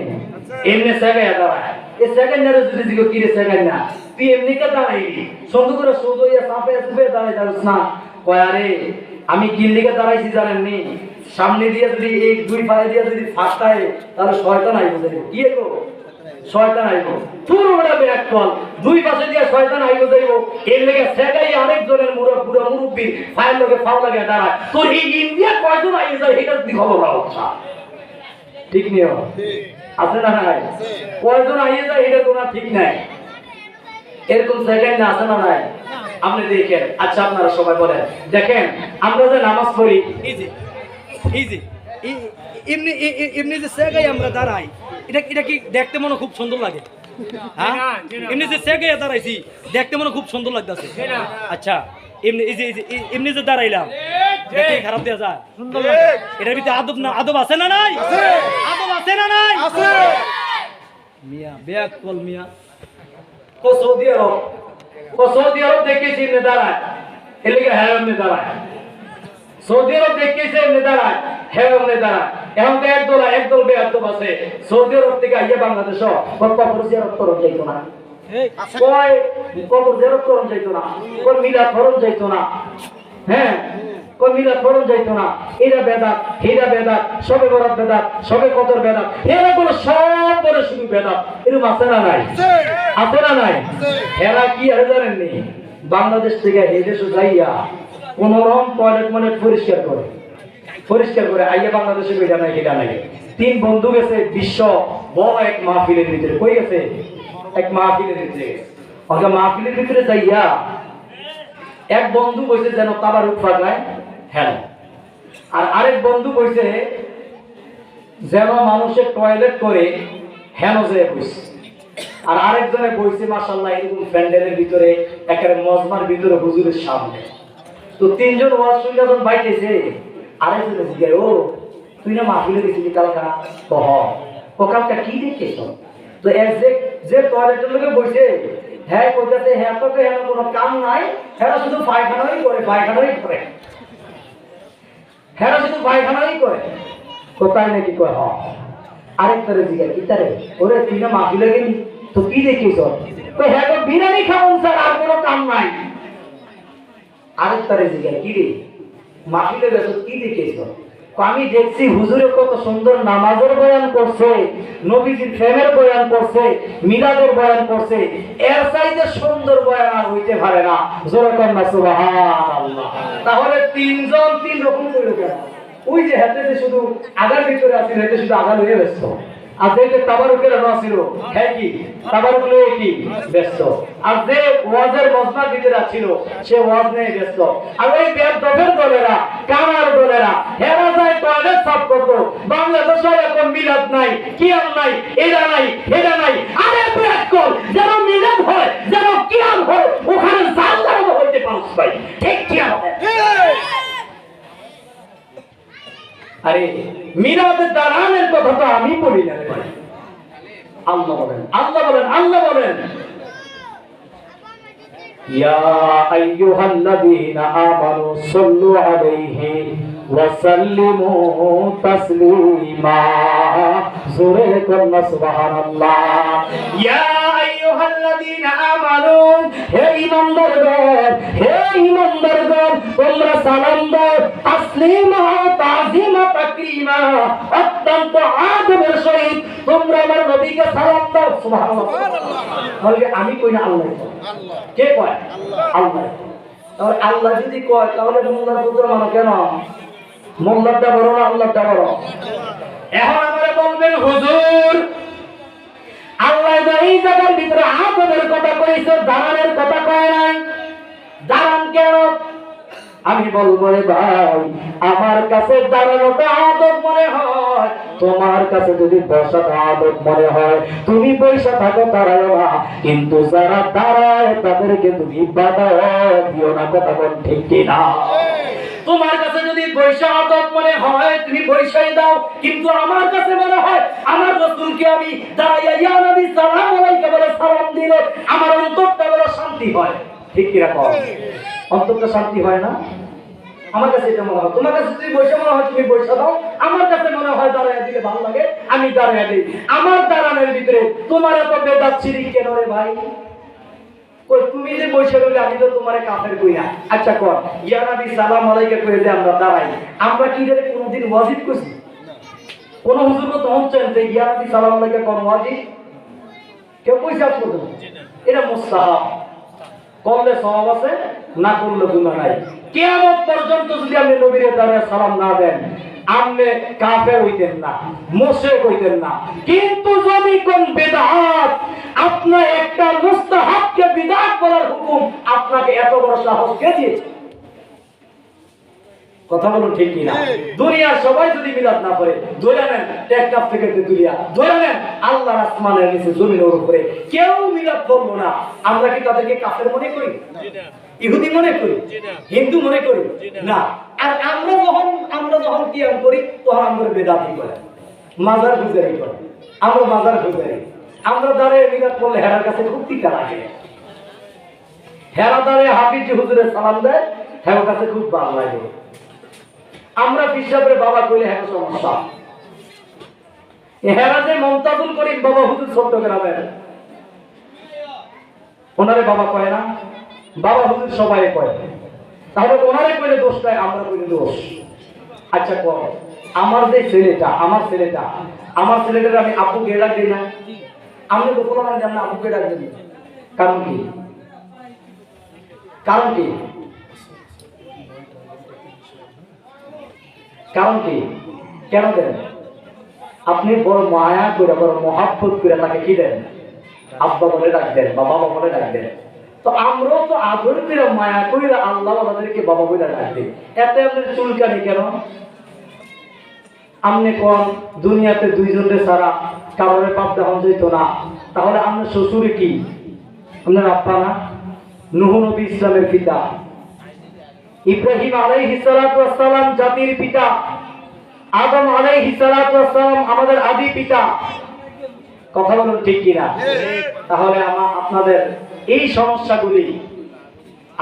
এমনি সেগাইয়া দাঁড়ায়। এই সেকেন্ডারে যদি দিকে কি রে সেকেন্ড না, তুই এমনি কে দাঁড়াইলি? সন্ধু করে সোজো ইয়া সাপে সুপে দাঁড়াই দাঁড়াস না। কয়, আরে আমি কিল্লিকে দাঁড়াইছি জানেননি? সামনে দিয়ে যদি এই দুই পায়ে দিয়ে যদি ফাঁকটায়, তাহলে শয়তান আইব। কি গো? শয়তান আইব। পুরো ওটা ব্যাক কল, দুই পাশে দিয়ে শয়তান আইব যাইব। এর লেগে সেটাই আরেকজনের পুরো মুরব্বী ফায়ের লোকে ফাও লাগে দাঁড়ায়। তো এই ইন্ডিয়া কয়জন আইয়ে যায়, এটা তুই খবর রাখো। ঠিক নিও আছে না নাই? কয়জন আইয়ে যায়, এটা কোনো ঠিক নাই। এরকম সেকেন্ড আছে না নাই? আপনি দেখেন। আচ্ছা, আপনারা সবাই বলেন, দেখেন আমরা যে নামাজ পড়ি, এই যে এমনি এমনি যে সেগাই আমরা দাঁড়াই, এটা কি দেখতে মনে খুব সুন্দর লাগে? হ্যাঁ, এমনি যে সেগাই দাঁড়াইছি দেখতে মনে খুব সুন্দর লাগতেছে। আচ্ছা, এমনি এই যে এমনি যে দাঁড়াইলাম, দেখতে খারাপ দেওয়া যায়? সুন্দর লাগে। এটার ভিতরে আদব না, আদব আছে না নাই? আদব আছে না নাই? মিয়া বেয়াক কল মিয়া। সৌদি আরব দেখেছি এমনি দাঁড়ায়, এর লেগে হ্যাঁ এমনি দাঁড়ায়। সৌদি আরব দেখেছি এমনি দাঁড়ায়, হ্যাঁ এমনি দাঁড়ায়। এখন তো একদল বেয়াদব আছে, সৌদি আরব থেকে আইয়া বাংলাদেশ কবর জিয়ারত করন যাইতো না, কয় কবর জিয়ারত করন যাইতো না, কয় মিলাদ ফরন যাইতো না, হ্যাঁ কয় মিলাদ ফরন যাইতো না। এরা বেদাত, হেরা বেদাত, সবে বরাত বেদাত, সবে কদর বেদাত, এরা বলে সব বলে শুধু বেদাত। এরকম আছে না নাই? আছে না নাই? এরা কি আর জানেননি? বাংলাদেশ থেকে এই দেশে যাইয়া কোন রকম টয়লেট পরিষ্কার করে আইয়া বাংলাদেশে বেটা নাই, এটা নাই। 3 বন্ধু গেছে বিশ্ব বড় এক মাহফিলের ভিতরে। কই গেছে? এক মাহফিলের ভিতরে। ওকে মাহফিলের ভিতরে যাইয়া এক বন্ধু কইছে যেন তাবারুক ফাটায়, হ্যাঁ। আর আরেক বন্ধু কইছে যেন মানুষের টয়লেট করে, হেন যে কইছে। আর আরেকজনে কইছে মাশাআল্লাহ এরকম প্যান্ডেলের ভিতরে একেবারে মজমার ভিতরে হুজুরের সামনে। তো 3 জন ওয়াজ শুনে যখন বাইতেছে, আরেকজনে জিজ্ঞাসা, ও তুই না মাহফিলে গেছিলি কালকা? ও কালকা কি দেখেছ? তো যে টয়লেটের লোকে বসে, হ্যাঁ কইতাছে, হ্যাঁ তো হ্যাঁ কোনো কাম নাই, হ্যাঁ শুধু পায়খানাই করে, হ্যাঁ শুধু পায়খানাই করে। কোথায় নাকি? কয় হ। আরেকটারে জিজ্ঞাসা, কি তারে? ওরে তুই না মাহফিলে গেলি, তো কি দেখিস? হ্যাঁ তো বিরিয়ানি খাওয়ান স্যার, আর কোনো কাম নাই। আরেকটারে জিজ্ঞাসা, কি রে মাহফিলে গেছ, কি দেখিস? আমি দেখছি হুজুরে কত সুন্দর নামাজের বয়ান করছে, নবীজির প্রেমের বয়ান করছে, মিলাদের বয়ান করছে, এর চাইতে সুন্দর বয়ান আর হইতে পারে না। জোরে কর না সুবহানাল্লাহ। তাহলে 3 জন 3 রকম করে কেন? ওই যে হাতে শুধু আগার ভিতরে আছে, হাতে শুধু আগা লয়ে ব্যস্ত, আর যে তাবারুকের ছিল, হ্যাঁ কি তাবারুক লয়ে কি ব্যস্ত, আর যে ওয়াজের মজমার ভিতরে ছিল সে ওয়াজ নিয়ে ব্যস্ত। আর ওই বেদবের দলেরা, কামার দলেরা, হেরা যায় টয়লেট সাফ করতো। বাংলাদেশে এখন মিলাদ নাই, কিয়াম নাই, এটা নাই, এটা নাই। আরে ব্যাক কর, যেন মিলাদ হয়, যেন কিয়াম হয়, ওখানে জান্নাত হইতে পারছ ভাই। ঠিক কিয়াম হয়। আরে মিলাদের দাঁড়ানোর কথা তো আমি বলি না ভাই। আল্লাহ বলেন, আল্লাহ বলেন, আল্লাহ বলেন, ইয়া আইয়ুহাল্লাযীনা আমানু সাল্লু আলাইহি ওয়া সাল্লিমু তাসলিমা। জোরে কন্যা সুবহানাল্লাহ। ইয়া আইয়ুহাল্লাযীনা আমানু, হে ঈমানদারগণ, হে ঈমানদারগণ, তোমরা সালাম দাও তাসলিমা তাযিমা তাকরীমা, অত্যন্ত আদবের সহিত তোমরা আমার নবীকে সালাম দাও। সুবহানাল্লাহ। তাহলে আমি কই না, আল্লাহ কয়। কে কয়? আল্লাহ। তাহলে আল্লাহ যদি কয় তাহলে মোল্লার পুত্র মানো কেন? মোল্লারটা বড় না আল্লাহটা বড়? এখন আমরা বলবেন হুজুর আল্লাহ এই জায়গার ভিতরে আদবের কথা কইছে, দাঁড়ানোর কথা কয় নাই, দাঁড়ান কেন? আমি বলবো রে ভাই, আমার কাছে দাঁড়ানোটা আদব মনে হয়, তোমার কাছে যদি বসাটা আদব মনে হয় তুমি বসে থাকো, দাঁড়ায় না। কিন্তু যারা দাঁড়ায় তাদেরকে তুমি বাধা দিও না, কথা বল ঠিক কিনা? তোমার কাছে যদি বৈশা আদব মনে হয় তুমি বৈশাই দাও, কিন্তু আমার কাছে মনে হয় আমার রাসূলকে আমি দাঁড়াইয়া ইয়া নবী সালাম আলাইকা বলে সালাম দিলে আমার অন্তরটা বড় শান্তি হয়। ঠিক কি রাখো? অন্তরটা শান্তি হয় না? আমার কাছে এটা মনে হয়। তোমার কাছে যদি বৈশা মনে হয় তুমি বৈশা দাও, আমার কাছে মনে হয় দাঁড়াইয়া দিলে ভালো লাগে, আমি দাঁড়াইয়া দিই। আমার দাঁড়ানোর ভিতরে তোমার এত বেদাত শিরিক কেন রে ভাই? কই তুমি যে বৈশা রইলে আমি তো তোমারে কাফের কই না। আচ্ছা কর ইয়া নবী সালাম আলাইকা কই যে আমরা দাঁড়াই, আমরা কি রে কোনদিন ওয়াজিব করছি? কোন হুজুর তো হচ্ছেন যে ইয়া নবী সালাম আলাইকা কোন ওয়াজিব কেউ কইছে আপনি? এটা মুস্তাহাব, করলে সওয়াব আছে, না করলে গুনাহ নাই। কিয়ামত পর্যন্ত যদি আপনি নবীর দ্বারা সালাম না দেন আপনি কাফের হইতেন না, মুশরিক হইতেন না। কিন্তু যদি কোন বিদআত আপনি একটা মুস্তাহাবকে বিদআত করার হুকুম আপনাকে এত বড় সাহস কে দিয়েছে? কথা বলুন ঠিক কি না? দুনিয়ার সবাই যদি মিলাদ না করে ধরে নেন টেকটাপ থেকে দুনিয়া ধরে নেন আল্লাহর আসমানের নিচে জমিনের উপরে কেউ মিলাদ করলো না, আমরা কি তাদেরকে কাফের মনে করি? ইহুদি মনে করি? হিন্দু মনে করি না। আর আমরা যখন কিয়াম করি তখন আমরা বেদাতি করি, মাজার পূজারি করি, আমরা মাজার পূজারি। আমরা দাঁড়িয়ে মিলাদ করলে হেরার কাছে খুব টিকা লাগে, হেরা দাঁড়িয়ে হাফিজ হুজুরের সালাম দেয়, হেরার কাছে খুব ভালো লাগে। আমরা পিসাবের বাবা কইলে হ্যাঁ সমস্যা। হেরা যে মমতাজুল করিম বাবা হুজুর চট্টগ্রামের, ওনারে বাবা কয় না, বাবা হুজুর সবাই কয়, তাহলে ওনারে কইলে দোষ নাই, আমরা কইলে দোষ। আচ্ছা কর আমার যে ছেলেটা, আমার ছেলেটার আমি আব্বুকে ডাক দিই না, আমি তো কোনো মানে জানি আব্বুকে ডাক দিই, কারণ কি? কারণ কি? কারণ কি? কেন দেন? আপনি বড় মায়া করে বড় মহাব্বত করে তাকে কি দেন? আব্বা বলে ডাক দেন বা বাবা বলে ডাক দেন। তো আমরাও তো আদর করে মায়া করে আল্লাহ আমাদেরকে বাবা বলে ডাক দিই। এতে আপনার চুলকানি কেন? আপনি কোন দুনিয়াতে দুইজনের ছাড়া কারোর পাপ দেখানো যেত না, তাহলে আপনার শ্বশুরে কি? আপনার আব্বা না? নূহ নবী ইসলামের পিতা, ইব্রাহিম আলাইহিস সালাতু ওয়াস সালাম জাতির পিতা, আদম আলাইহিস সালাতু ওয়াস সালাম আমাদের আদি পিতা। কথা বলুন ঠিক কি না? তাহলে আপনাদের এই সমস্যাগুলি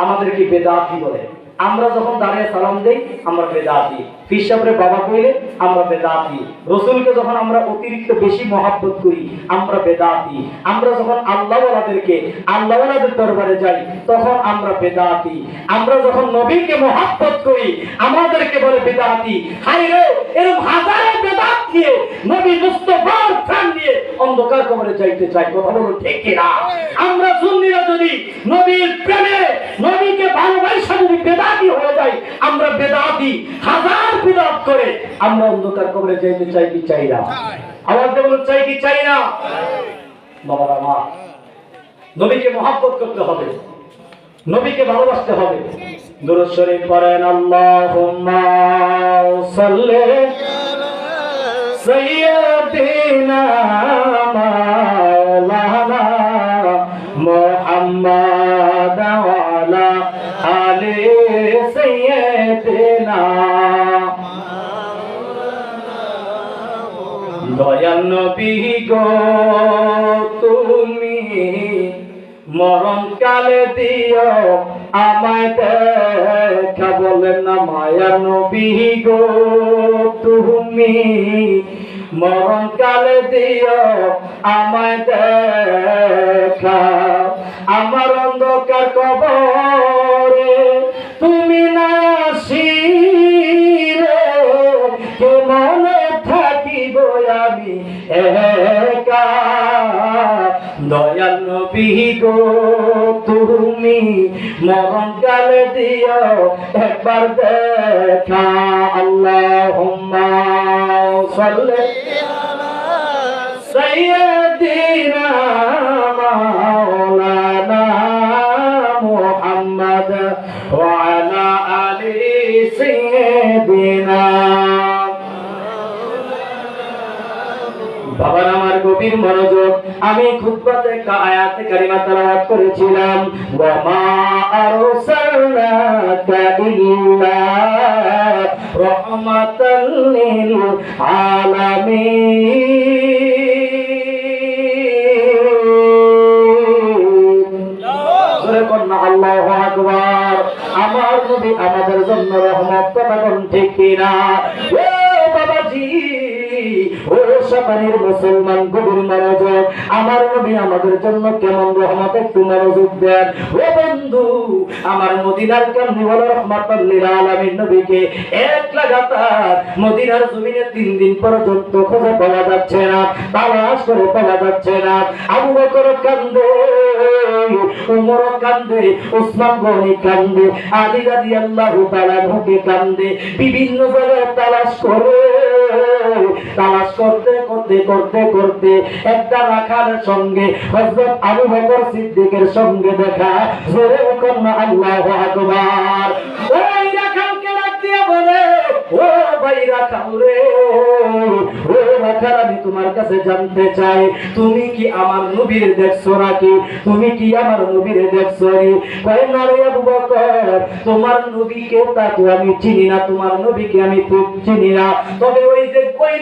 আমাদেরকে বেদাতি বলে। আমরা যখন দাঁড়িয়ে সালাম দেই আমরা বেদাতি, পিসাবরে বাবা কইলে আমরা বেদাতি, রাসূলকে যখন আমরা অতিরিক্ত বেশি মহব্বত করি আমরা বেদাতি, আমরা যখন আল্লাহওয়ালাদের দরবারে যাই তখন আমরা বেদাতি, আমরা যখন নবীকে মহব্বত করি আমাদেরকে বলে বেদাতি। হায়রে এরকম হাজারো বেদাত দিয়ে নবী মুস্তাফার প্রাণ নিয়ে অন্ধকার কবরে যাইতে চাই। কথা বলুন ঠিক কি না? আমরা সুন্নিরা যদি নবীর প্রেমে নবীকে ভালোবাসা যদি বেদাতি হয়ে যায় আমরা বেদাতি, হাজার বিদাত করে আমরা অন্ধকার কবরে যাইতে চাই কি চাই না? আওয়াজ দিয়ে বলুন চাই কি চাই না? বাবারা মা, নবীকে মহব্বত করতে হবে, নবীকে ভালোবাসতে হবে। দুরূদ শরীফ পড়েন, আল্লাহুম্মা সাল্লি সাইয়্যিদিনা মাওলানা মুহাম্মাদ ওয়া আলা আলি সাইয়্যিদিনা। দয়াল নবী গো তুমি মরণ কালে দিও আমায় দেখা, বলেন না মায়া নবী গো তুমি মরণকালে দিও আমায় দেখা, আমার অন্ধকার কবরে তুমি না আসিলে কেমনে থাকিব আমি একা। দয়াল নবী গো তুমি মরণকালে দিও একবার দেখা। আল্লাহুম্মা সাল্লি আলা সাইয়্যিদিনা মাওলানা মুহাম্মদ ওয়া আলা আলি সাইয়্যিদিনা। বাবার আমার গভীর মনোযোগ, আমি খুতবাতে একটা আয়াতে কারিমা তেলাওয়াত করেছিলাম, ওয়া মা আরসালনাকা ইল্লা রাহমাতাল লিল আলামিন। জোরে কন্যা আল্লাহু আকবার। আমার নবী আমাদের জন্য রহমত, কথা কোন ঠিক কিনা? ও বাবাজি, ও সাপানির মুসলমান, গভীর মনোযোগ, আমার নবী আমাদের জন্য কেমন রহমত একটু মনোযোগ দেন। ও বন্ধু, আমার মদিনার কামলিওয়ালা রহমাতুল লিল আলামিন নবীকে এক লাগাতার মদিনার জমিনে 3 দিন পর্যন্ত খুঁজে পাওয়া যাচ্ছে না, তালাশ করে পাওয়া যাচ্ছে না। আবু বকর কান্দে, উমর কান্দে, উসমান গনি কান্দে, আলী রাদিয়াল্লাহু তাআলা আনহুকে কান্দে, বিভিন্ন জায়গায় তালাশ করে, তালাশ করতে করতে করতে করতে একটা রাখালের সঙ্গে হযরত আবু বকর সিদ্দিকের সঙ্গে দেখা। জোরে কন্যা আল্লাহু আকবার। ওই রাখালকে ডাক দিয়ে বলে, ও ভাই রাখাল রে, ও রাখাল, আমি তোমার কাছে জানতে চাই, তুমি কি আমার নবীর দেখছো নাকি? তুমি কি আমার নবীর দেখছো? কয় না রে আবু বকর, তোমার নবীকে তা তো আমি চিনি না, তোমার নবীকে আমি খুব চিনি না, তবে ওই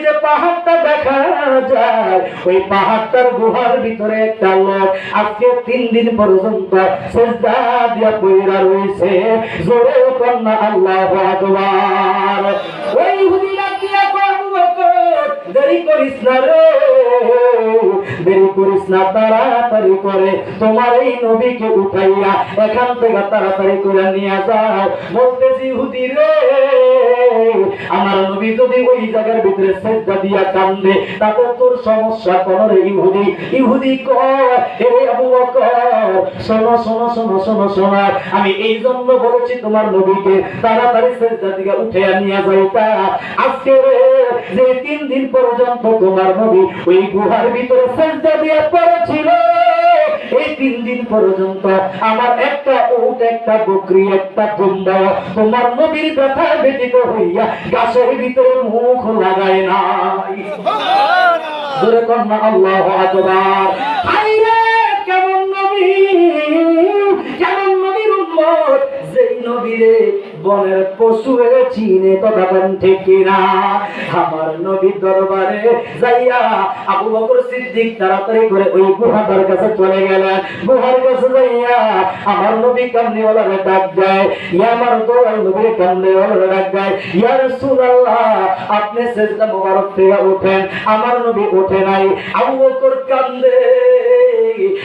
যে পাহাড়টা দেখা যায়, ওই পাহাড়টার গুহার ভিতরে একটা লোক আজকে 3 দিন পর্যন্ত সিজদা দিয়া পড়ে রয়েছে। জোরে কন্যা আল্লাহু আকবার। ওই ইহুদি ডাক দিয়া কয়, আবু বকর, দেরি করিস না রে, দেরি করিস না, তাড়াতাড়ি করে তোমার এই নবীকে উঠাইয়া এখান থেকে তাড়াতাড়ি করে নিয়ে যাও। বলতেছি ইহুদি রে, আমার নবী যদি ওই জায়গার ভিতরে সিজদা দিয়া কান্দে তাতে তোর সমস্যা কোন রে ইহুদি? ইহুদি কয়, হে আবু বকর, শোনো শোনো শোনো শোনো শোনো, আমি এই জন্য বলেছি তোমার নবীকে তাড়াতাড়ি সিজদা থেকে উঠে নিয়ে যাইতা। আজকে যে 3 দিন পর্যন্ত তোমার নবী ওই গুহার ভিতরে সিজদা দিয়া পড়েছিল, এই 3 দিন পর্যন্ত আমার একটা উট, একটা বকরি, একটা দুম্বা তোমার নবীর ব্যথায় ব্যতীত হইয়া গাছের ভিতরে মুখ লাগায় নাই। জোরে কন্যা আল্লাহু আকবার। হায়রে কেমন নবী, কেমন নবীর উম্মত, যেই নবীরে বনের পশু চিনে, কথা কোন ঠিক কিনা? আমার নবীর দরবারে যাইয়া আবু বকর সিদ্দিক তাড়াতাড়ি করে ওই গুহার কাছে চলে গেলেন। গুহার কাছে যাইয়া আমার নবী কামলিওয়ালারে ডাক দেয়, ইয়া আমার দয়াল নবী কামলিওয়ালারে ডাক দেয়, ইয়া রাসূলুল্লাহ, আপনি সিজদা মোবারক থেকে ওঠেন। আমার নবী ওঠে নাই। আবু বকর কান্দে,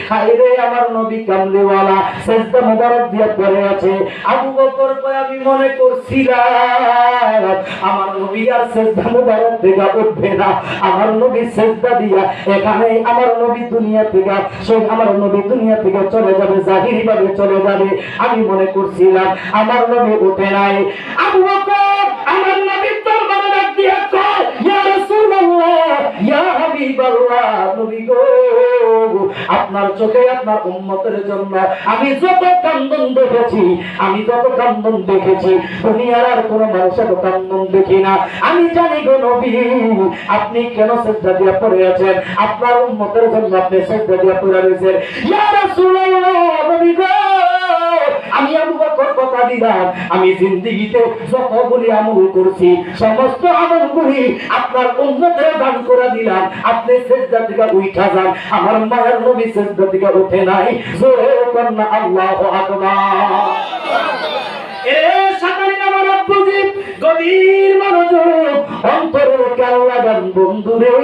হায়রে আমার নবী কামলিওয়ালা সিজদা মোবারক দিয়ে পড়ে আছে। আবু বকর কয়, আমি মনে করছিলাম আমার নবী আর সিজদা মোবারক থেকে উঠবে না, আমার নবী সিজদা দিয়া এখানে আমার নবী দুনিয়া থেকে, আমার নবী দুনিয়া থেকে চলে যাবে, জাহিরি ভাবে চলে যাবে। আমি মনে করছিলাম আমার নবী উঠে নাই। আবু বকর আমার নবীর দরবারে ডাক দিয়া কয়, ইয়া রাসূলুল্লাহ, ইয়া হাবিবাল্লাহ, নবী গো, আপনার চোখে আপনার উম্মতের জন্য আমি যত কান্দন দেখেছি, আমি যত কান্দন দেখেছি, দুনিয়ার আর কোন মানুষের কান্দন দেখি না। আমি জানি গো নবী, আপনি কেন সিজদা দিয়া পড়ে আছেন, আপনার উম্মতের জন্য আপনি সিজদা দিয়া পড়ে রয়েছেন। ইয়া রাসূলুল্লাহ, নবী গো, আমি আবু বকর কথা দিলাম, আমি জিন্দেগিতে যতগুলি আমল করছি সমস্ত আমলগুলি আপনার উম্মতের দান করে দিলাম। আপনি সিজদা থেকে উঠা যান, আমার মায়ের নবী সিজদা থেকে উঠে নাই। জোরে কন্যা আল্লাহু আকবার। এ সাকারিন আমার আব্বুজি, গভীর মনোযোগ অন্তরে খেয়াল লাগান বন্ধুরে।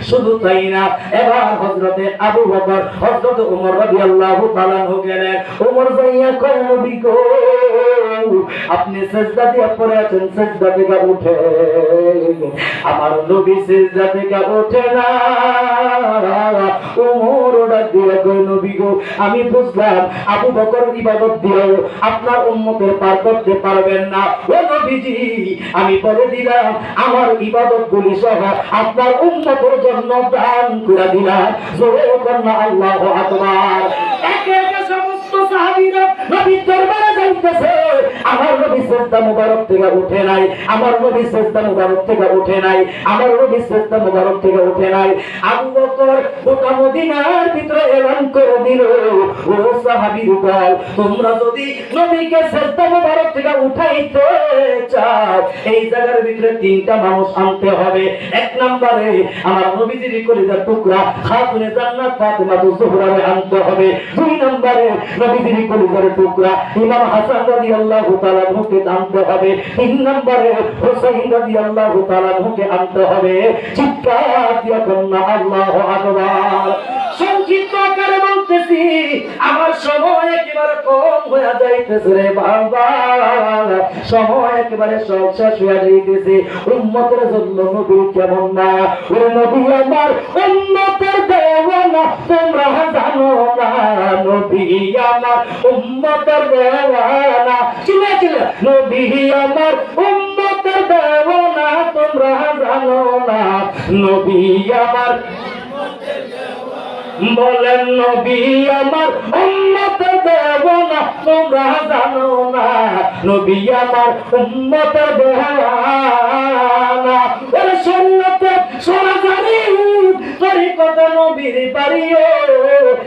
শুধু তাই না, এবার হযরতে আবু বকর হযরত ওমর রাদিয়াল্লাহু তাআলা গেলেন। ওমর যাইয়া কয় নবী গো, আপনি সিজদা দিয়ে পড়ে আছেন, সিজদা থেকে উঠে। আমার নবী সিজদা থেকে ওঠে না। ওমর ডাক দিয়ে কয় নবী গো, আমি বুঝলাম আবু বকর ইবাদত দিয়েও আপনার উম্মতের পার করতে পারবেন না। ও নবীজি, আমি বলে দিলাম আমার ইবাদত গুলি সহ আপনার উম্মতের জন্য দান করে দিলাম। জোরে বলুন আল্লাহু আকবার। একে একে সমস্ত সাহাবীরা নবীর দরবারে যাইতেছে। আমার নবী সিজদা মুবারক থেকে উঠে নাই, আমার নবী সিজদা মুবারক থেকে উঠে নাই, আমার নবী সিজদা মুবারক থেকে উঠে নাই। আবু বকর গোটা মদিনার ভিতরে এলান করে দিল, ও সাহাবীর দল, তোমরা যদি নবীকে সিজদা মুবারক থেকে উঠাইতে চাও, এই জায়গার ভিতরে তিনটা মানুষ আনতে হবে। এক নম্বরে আমার নবীজির কলিজার টুকরা খাতুনে জান্নাত ফাতেমা জোহরাকে আনতে হবে। দুই নম্বরে নবীজির কলিজার টুকরা ইমাম হাসান রাদিয়াল্লাহু তাআলা কে আনতে হবে। তিন নম্বরে হুসাইন রাদিয়াল্লাহু তাআলা কে আনতে হবে। চিৎকার দিয়ে কন্যা আল্লাহু আকবার। সংক্ষিপ্ত আকারে বলতেছি, আমার সময় একেবারে কম হয়ে যাইতেছে রে বাবা, সময় একেবারে সব শেষ হয়ে যাইতেছে। উম্মতের জন্য নবী কেমন না, ও নবী আমার উম্মতের দেওয়ানা তোমরা জানো না, নবী আমার উম্মতের দেওয়ানা, চিল্লা চিল্লা, নবী আমার উম্মতের দেওয়ানা তোমরা জানো না, নবী আমার বলেন নবী আমার উম্মতের দেওয়ানা তোমরা জানো না, নবী আমার উম্মতের দেওয়ানা। ওরে সুন্নতে সরাসরি তরিকত নবীর বাড়িও,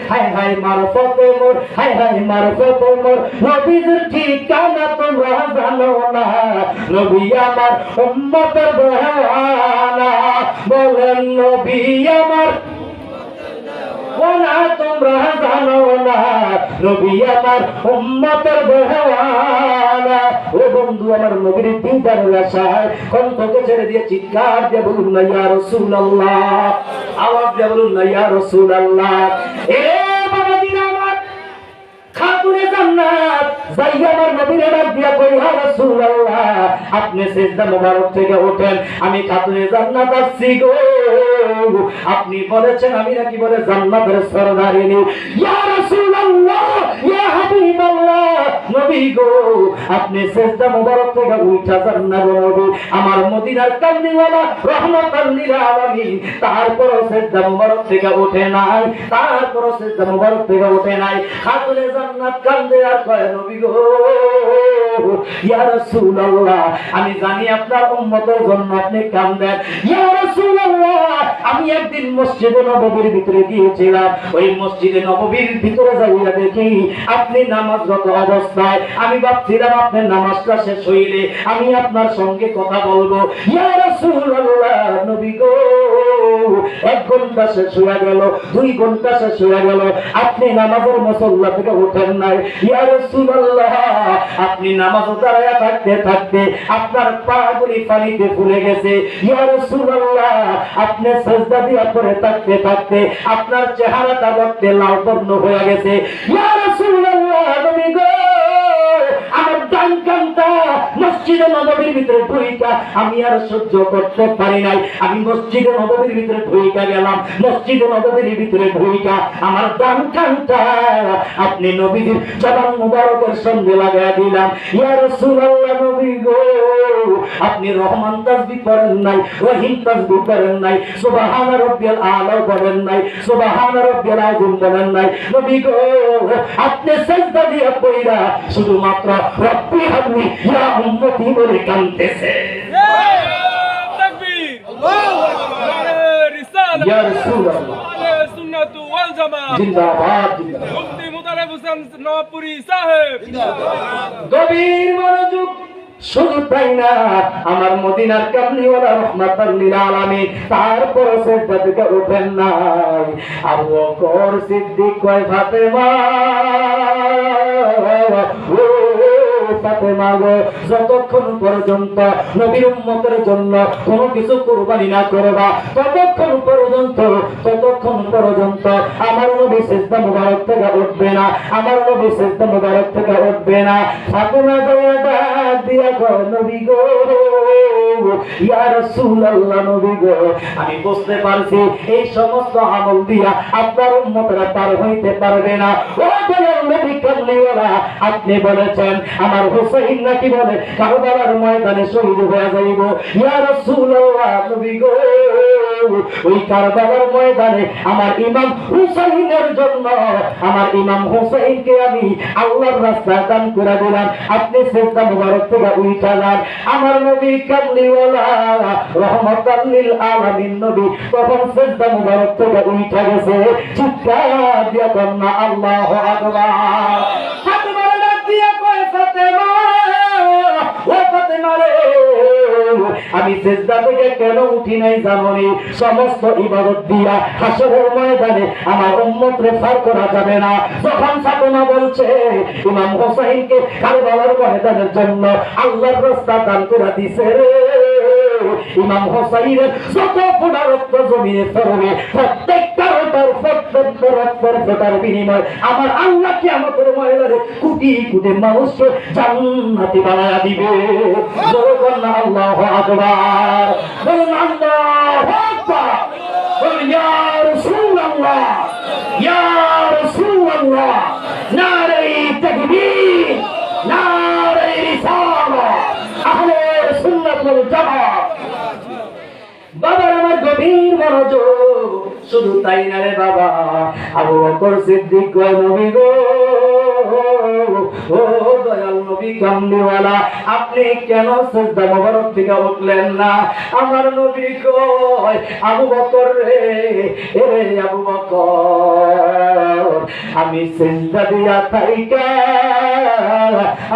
হায় হায় মারফতে মোর, হায় হায় মারফতে মোর, নবীর ঠিকানা তোমরা জানো না, নবী আমার উম্মতের দেওয়ানা। বলেন নবী আমার ওনা তোমরা জানো না, নবী আমার উম্মতের দেওয়ানা। ও বন্ধু আমার, নবীর দিদারের আশায় কণ্ঠকে ছেড়ে দিয়ে চিৎকার দিয়ে বলুন না ইয়া রাসূলুল্লাহ, আওয়াজ দিয়ে বলুন না ইয়া রাসূলুল্লাহ। এ বাবা দিন আমার খাতুনে জান্নাত যাইয়া আমার নবীর ডাক দিয়া কই ইয়া রাসূলুল্লাহ, আপনি সিজদা মুবারক থেকে ওঠেন, আমি খাতুনে জান্নাত আসছি গো। আপনি বলেছেন আমি নাকি বলে জান্নাতের সরদারিনী। ইয়া রাসূলুল্লাহ, ইয়া হাবিবাল্লাহ, নবী গো আপনি সিজদা মুবারক থেকে উঠা যান না গো নবী, আমার মদিনার কামলিওয়ালা রহমাতাল লিল আলামিন তারপর সিজদা মুবারক থেকে ওঠে নাই, তারপর সিজদা মুবারক থেকে ওঠে নাই। খাতুনে জান্নাত কান্দে আর কয় নবী গো ইয়া রাসূলুল্লাহ, আমি জানি আপনার উম্মতের জন্য আপনি কান্দেন। ইয়া রাসূলুল্লাহ, আমি একদিন মসজিদে নববীর ভিতরে গিয়েছিলাম, ওই মসজিদে নববীর ভিতরে যাইয়া দেখি আপনি নামাজরত অবস্থায়। আমি ভাবছিলাম আপনার নামাজটা শেষ হইলে আমি আপনার সঙ্গে কথা বলবো। ইয়া রাসূলুল্লাহ, নবী গো 1 ঘন্টা শেষ হয়ে গেল, 2 ঘন্টা শেষ হয়ে গেল, আপনি নামাজের মুসল্লা থেকে ওঠেন নাই। ইয়া রাসূলুল্লাহ, আপনি নামাজে দাঁড়ায়া থাকতে থাকতে আপনার পাগুলি পানিতে ফুলে গেছে। ইয়া রাসূলুল্লাহ, আপনি সিজদা দিয়া পড়ে থাকতে থাকতে আপনার চেহারাটা রক্তে লাল বর্ণ হয়ে গেছে। ইয়া রাসূলুল্লাহ, নবী গো আমার ডান কানটা মসজিদে নববীর ভিতরে ঢুইকা আমি আর সহ্য করতে পারি নাই। আমি মসজিদে নববীর ভিতরে ঢুইকা গেলাম, মসজিদে নববীর ভিতরে ঢুইকা আমার ডান কানটা আপনি নবীর জবান মুবারকের সঙ্গে লাগায় দিলাম। ইয়া রাসূলুল্লাহ, নবী গো আপনি রহমান তাসবিহ পড়েন নাই, রহিম তাসবিহ পড়েন নাই, সুবহান রাব্বিয়াল আলা পড়েন নাই, সুবহান রাব্বিয়াল আযীম পড়েন নাই। নবী গো আপনি সিজদা দিয়ে পড়া শুধুমাত্র রব্বি হাবলি ইয়া উম্মতি বলে কাঁদতেছে। তাকবীর, আল্লাহু আকবার, রিসালাত, ইয়া রাসূলুল্লাহ, আহলে সুন্নাত ওয়াল জামাত, জিন্দাবাদ জিন্দাবাদ। মুফতি মুতালেব হোসেন নওয়াবপুরী সাহেব জিন্দাবাদ। গভীর মনোযোগ। শুধু তাই না, আমার মদিনার কামলিওয়ালা রহমাতাল লিল আলামিন তারপর সিজদা থেকে ওঠেন নাই। আবু বকর সিদ্দিক কয় ফাতেমা, ও ফাতেমা গো, যতক্ষণ পর্যন্ত নবীর উম্মতের জন্য কোনো কিছু কুরবানি না করবা, ততক্ষণ পর্যন্ত আমার নবী সিজদা মুবারক থেকে উঠবে না, আমার নবী সিজদা মুবারক থেকে উঠবে না। ফাতেমা দয়া ডাক দিয়া গো, নবী গো, ইয়া রাসূলুল্লাহ, নবী গো, আমি বুঝতে পারছি এই সমস্ত আমল দিয়া আপনার উম্মতরা পার হইতে পারবে না। ও দয়াল নবী কামলিওয়ালা, আপনি বলেছেন আমার হুসাইন নাকি বলে কারবালার ময়দানে শহীদ হয়ে যাইব। ইয়া রাসূলুল্লাহ, নবী গো, ওই কারবালার ময়দানে আমার ইমাম হুসাইনের জন্য, আমার ইমাম হুসাইনকে আমি আল্লাহর রাস্তায় দান করে দিলাম, আপনি সিজদা মুবারক থেকে উঠা যান। আমার নবী কামলিওয়ালা রহমাতাল লিল আলামিন নবী তখন সিজদা মুবারক থেকে উঠা গেছে। চিৎকার দিয়া কন্যা আল্লাহু আকবার। ফাতেমা ডাক দিয়া কয়, ফাতেমা, ও ফাতেমা রে, আমি সিজদা থেকে কেন উঠি নাই জানোনি? সমস্ত ইবাদত দিয়া হাসরের ময়দানে আমার উম্মতরে পার করা যাবে না। যখন ফাতেমা বলছে ইমাম হোসেনকে কারবালার ময়দানের জন্য আল্লাহর রাস্তা দান করে দিছে রে, ইমাম হোসেনের যত ফোঁটা রক্ত জমিনে পড়বে প্রত্যেকটা রক্তের বিনিময় আমার আল্লাহ কিয়ামতের ময়দানে কোটি কোটি মানুষকে জান্নাতি বানায়া দিবে। জোরে বলুন আল্লাহু আকবার, বলুন আল্লাহু আকবার, বলুন ইয়া রাসূলুল্লাহ, ইয়া রাসূলুল্লাহ, নারে তাকবীর, নারে রিসালাত, আহলে সুন্নাত ওয়াল জামাত। বাবার আমার গভীর মনোযোগ, শুধু তাই না রে বাবা, আবু বকর সিদ্দিক কয়, নবী গো, ও দয়াল নবী কামলিওয়ালা, আপনি কেন সিজদা মুবারক থেকে উঠলেন না? আমার নবী কয়, আবু বকর রে, এরে আবু বকর, আমি সিজদা দিয়া থাইকা,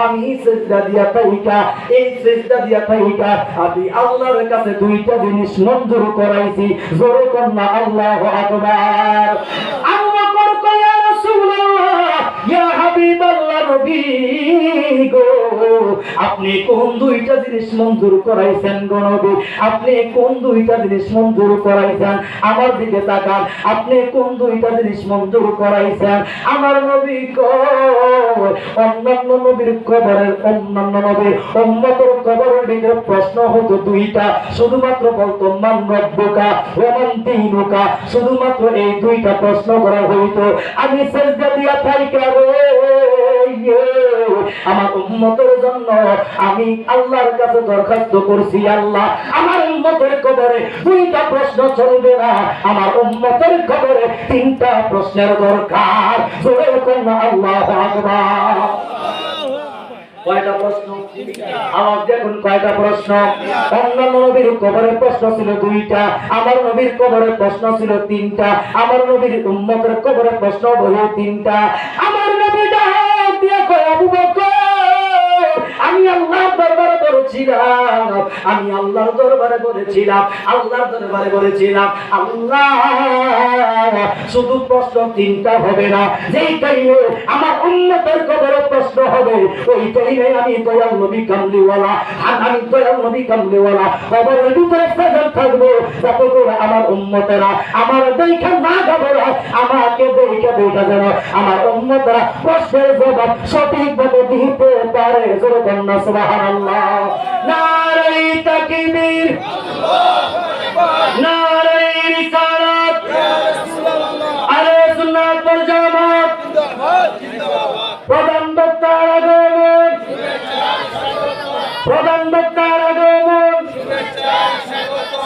আমি সিজদা দিয়া থাইকা, এই সিজদা দিয়া থাইকা আমি আল্লাহর কাছে দুইটা জিনিস মঞ্জুর করাইছি। জোরে কন্যা আল্লাহু আকবার। আবু বকর কয়, ইয়া রাসূলুল্লাহ, ইয়া হাবিবাল্লাহ, নবী গো, আপনি কোন দুইটা জিনিস মঞ্জুর করাইছেন গো নবী? আপনি কোন দুইটা জিনিস মঞ্জুর করাইছেন? আমার দিকে তাকান, আপনি কোন দুইটা জিনিস মঞ্জুর করাইছেন? আমার নবী কয়, অন্যান্য নবীর কবরের, অন্যান্য নবীর উম্মতের কবরের ভিতরে প্রশ্ন হতো দুইটা, শুধুমাত্র বলতো মান রব্বুকা ওয়া মান দীনুকা, শুধুমাত্র এই দুইটা প্রশ্ন করা হইতো। আমি সিজদা দিয়া থাইকা রে, আমার উম্মতের জন্য আমি আল্লাহর কাছে দরখাস্ত করছি, আল্লাহ আমার উম্মতের কবরে দুইটা প্রশ্ন চলবে না, আমার উম্মতের কবরে তিনটা প্রশ্নের দরকার। জোরে কন্যা আল্লাহু আকবার। কয়টা প্রশ্ন? আওয়াজ দেখুন, কয়টা প্রশ্ন? অন্যান্য নবীর কবরের প্রশ্ন ছিল দুইটা, আমার নবীর কবরের প্রশ্ন ছিল তিনটা, আমার নবীর উম্মতের কবরের প্রশ্ন হলো তিনটা। আমার নবী ডাক দিয়ে কয়, আবু বকর, আমি আল্লাহর দরবারে বলেছিলাম, আমি আল্লাহর দরবারে বলেছিলাম, আল্লাহর দরবারে বলেছিলাম, আল্লাহ শুধু প্রশ্ন তিনটা হবে না, যেই টাইমে আমার উম্মতের কবরে প্রশ্ন হবে ওই টাইমে আমি দয়াল নবী কামলিওয়ালা, আমি দয়াল নবী কামলিওয়ালা কবরের ভিতরে প্রেজেন্ট থাকবো, যাতে করে আমার উম্মতেরা আমার দেখা না ঘাবড়ে, আমাকে দেখা যেন আমার উম্মতেরা প্রশ্নের জবাব সঠিকভাবে দিতে পারে। জোরে কন্যা সুবহানাল্লাহ। নারে তাকবীর, নারে রিসালাত, আহলে সুন্নাত ওয়াল জামাত। প্রধান বক্তার আগমন, প্রধান বক্তার আগমন,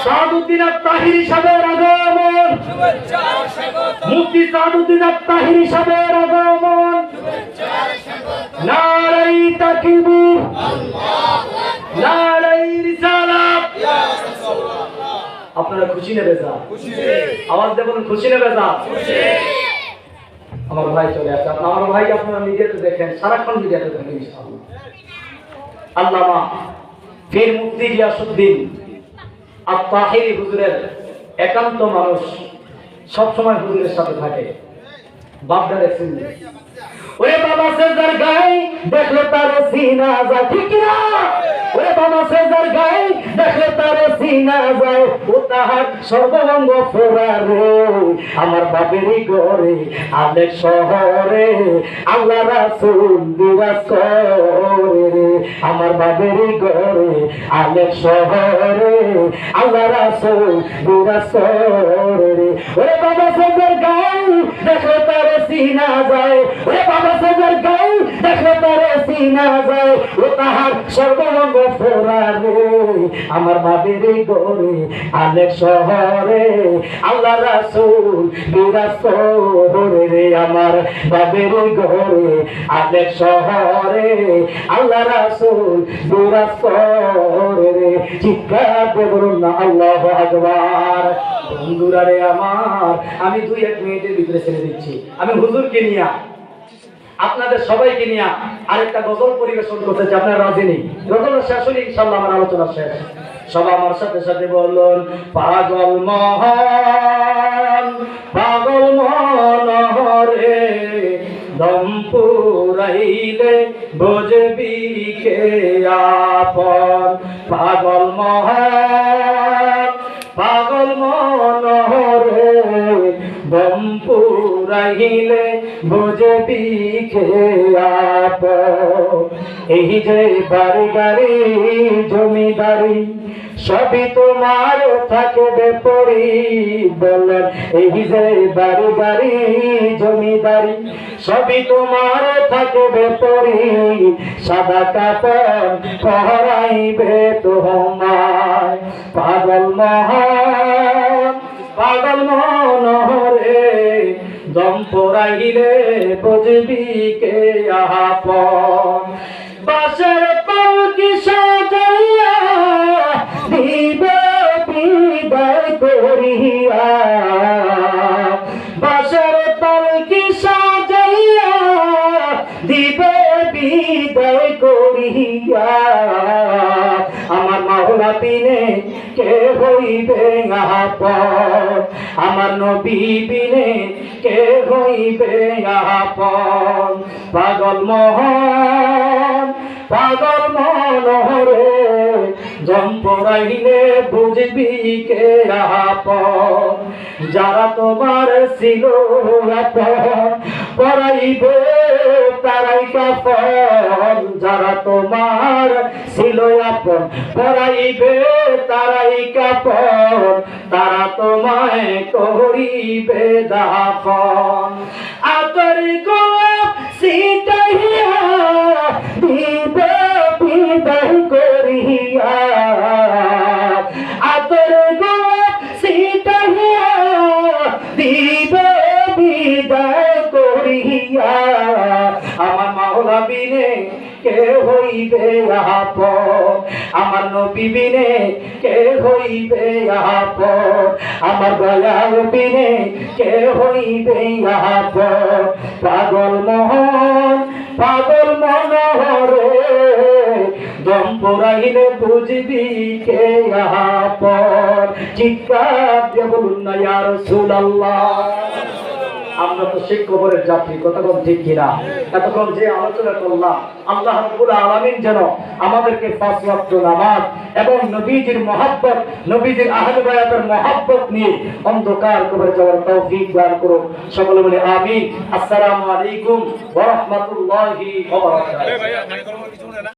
সাদুদ্দিন আত-তাহিরি সাহেবের আগমন, মুফতি সাদুদ্দিন আত-তাহিরি সাহেবের আগমন। নারে তাকবীর, নারে রিসালাত। আপনারা খুশি নেবে যা? আওয়াজ দিয়ে বলুন, খুশি নেবে যা? আমার ভাই চলে আসছে, আমার ভাই আপনারা মিডিয়াতে দেখেন, সারাক্ষণ মিডিয়াতে দেখেন ইনশাআল্লাহ। আল্লামা পীর মুফতি গিয়াসউদ্দিন আত-তাহিরি হুজুরের একান্ত মানুষ, সব সময় হুজুরের সাথে থাকে। বাপটা দেখছেন ওরে বাবা সেজার গায়ে দেখলে তার সিনা যায় ঠিক না ওরে বাবা সেজার গায়ে দেখলে তার সিনা যায় ও তাহার সর্বাঙ্গ ফোরা রে আমার বাপেরই ঘরে আলেক শহরে আল্লাহ রাসূল বিরাজ করে রে আমার বাপেরই ঘরে আলেক শহরে আল্লাহ রাসূল বিরাজ করে রে ওরে বাবা সেজার গায়ে দেখলে তার সিনা যায় ওরে বাবা সেজার গায়ে দেখলে তার সিনা যায় ও তাহার সর্বাঙ্গ ফোরা রে আমার বাপেরই ঘরে আলেক শহরে আল্লাহ রাসূল বিরাজ করে রে আমার বাপেরই ঘরে আলেক শহরে আল্লাহ রাসূল বিরাজ করে রে চিৎকার দিয়ে বলুন না আল্লাহু আকবার বন্ধুরা রে আমার আমি 2-1 মিনিটের ভিতরে ছেড়ে দিচ্ছি আমি হুজুরকে নিয়ে আপনাদের সবাইকে নিয়ে আরেকটা গজল পরিবেশন করতে চাই আপনারা রাজি নেই গজল শেষ হলে ইনশাআল্লাহ আমার আলোচনা শেষ সবাই আমার সাথে সাথে বলুন পাগল মহরে দম পুরাইলে বুঝবি কে আপন পাগল মহরে দম পুরাইলে বুঝবি কে আপন এই যে বাড়ি গাড়ি জমিদারি সবই তোমার থাকবে পরি বলেন এই যে বাড়ি গাড়ি জমিদারি সবই তোমার থাকবে পরি সাদা কাপড় পরাইবে তোমায় পাগল মহরে দম পরাইলে বুঝবি কে আপন বাসের পালকি সাজাইয়া দিবে বিদায় করিয়া বাসের পালকি সাজাইয়া দিবে বিদায় করিয়া আমার মাওলা বিনে কে হইবে আপন আমার নবী বিনে কে হইবে আপন পাগল মহরে জম পরাইলে বুঝবি কে আপন যারা তোমার ছিল আপন পরাইবে তারাই কাফন যারা তোমার ছিল আপন পরাইবে তারাই কাফন তারা তোমায় করিবে দাফন আতর গোলাপ সিটাইয়া দিবে বিদায় করিয়া আতর গোলাপ সিটাইয়া দিবে বিদায় করিয়া আমার মাওলা বিনে কে হইবে আপন আমার নবী বিনে কে হইবে আপন আমার দয়াল বিনে কে হইবে আপন পাগল মহরে দম পরাইলে বুঝবি কে আপন চিৎকার দিয়ে বলুন না ইয়া রাসূলুল্লাহ আমরা তো সেই কবরের যাত্রী কতক্ষণ ঠিক কিনা এতক্ষণ যে আলোচনা করলাম আল্লাহ রাব্বুল আলামিন যেন আমাদেরকে 5 ওয়াক্ত নামাজ এবং নবীজির মহব্বত নবীজির আহলে বায়াতের মহব্বত নিয়ে অন্ধকার কবরে যাওয়ার তৌফিক দান করুন সকলে বলে আমিন আসসালামু আলাইকুম ওয়া রাহমাতুল্লাহি ওয়া বারাকাতুহু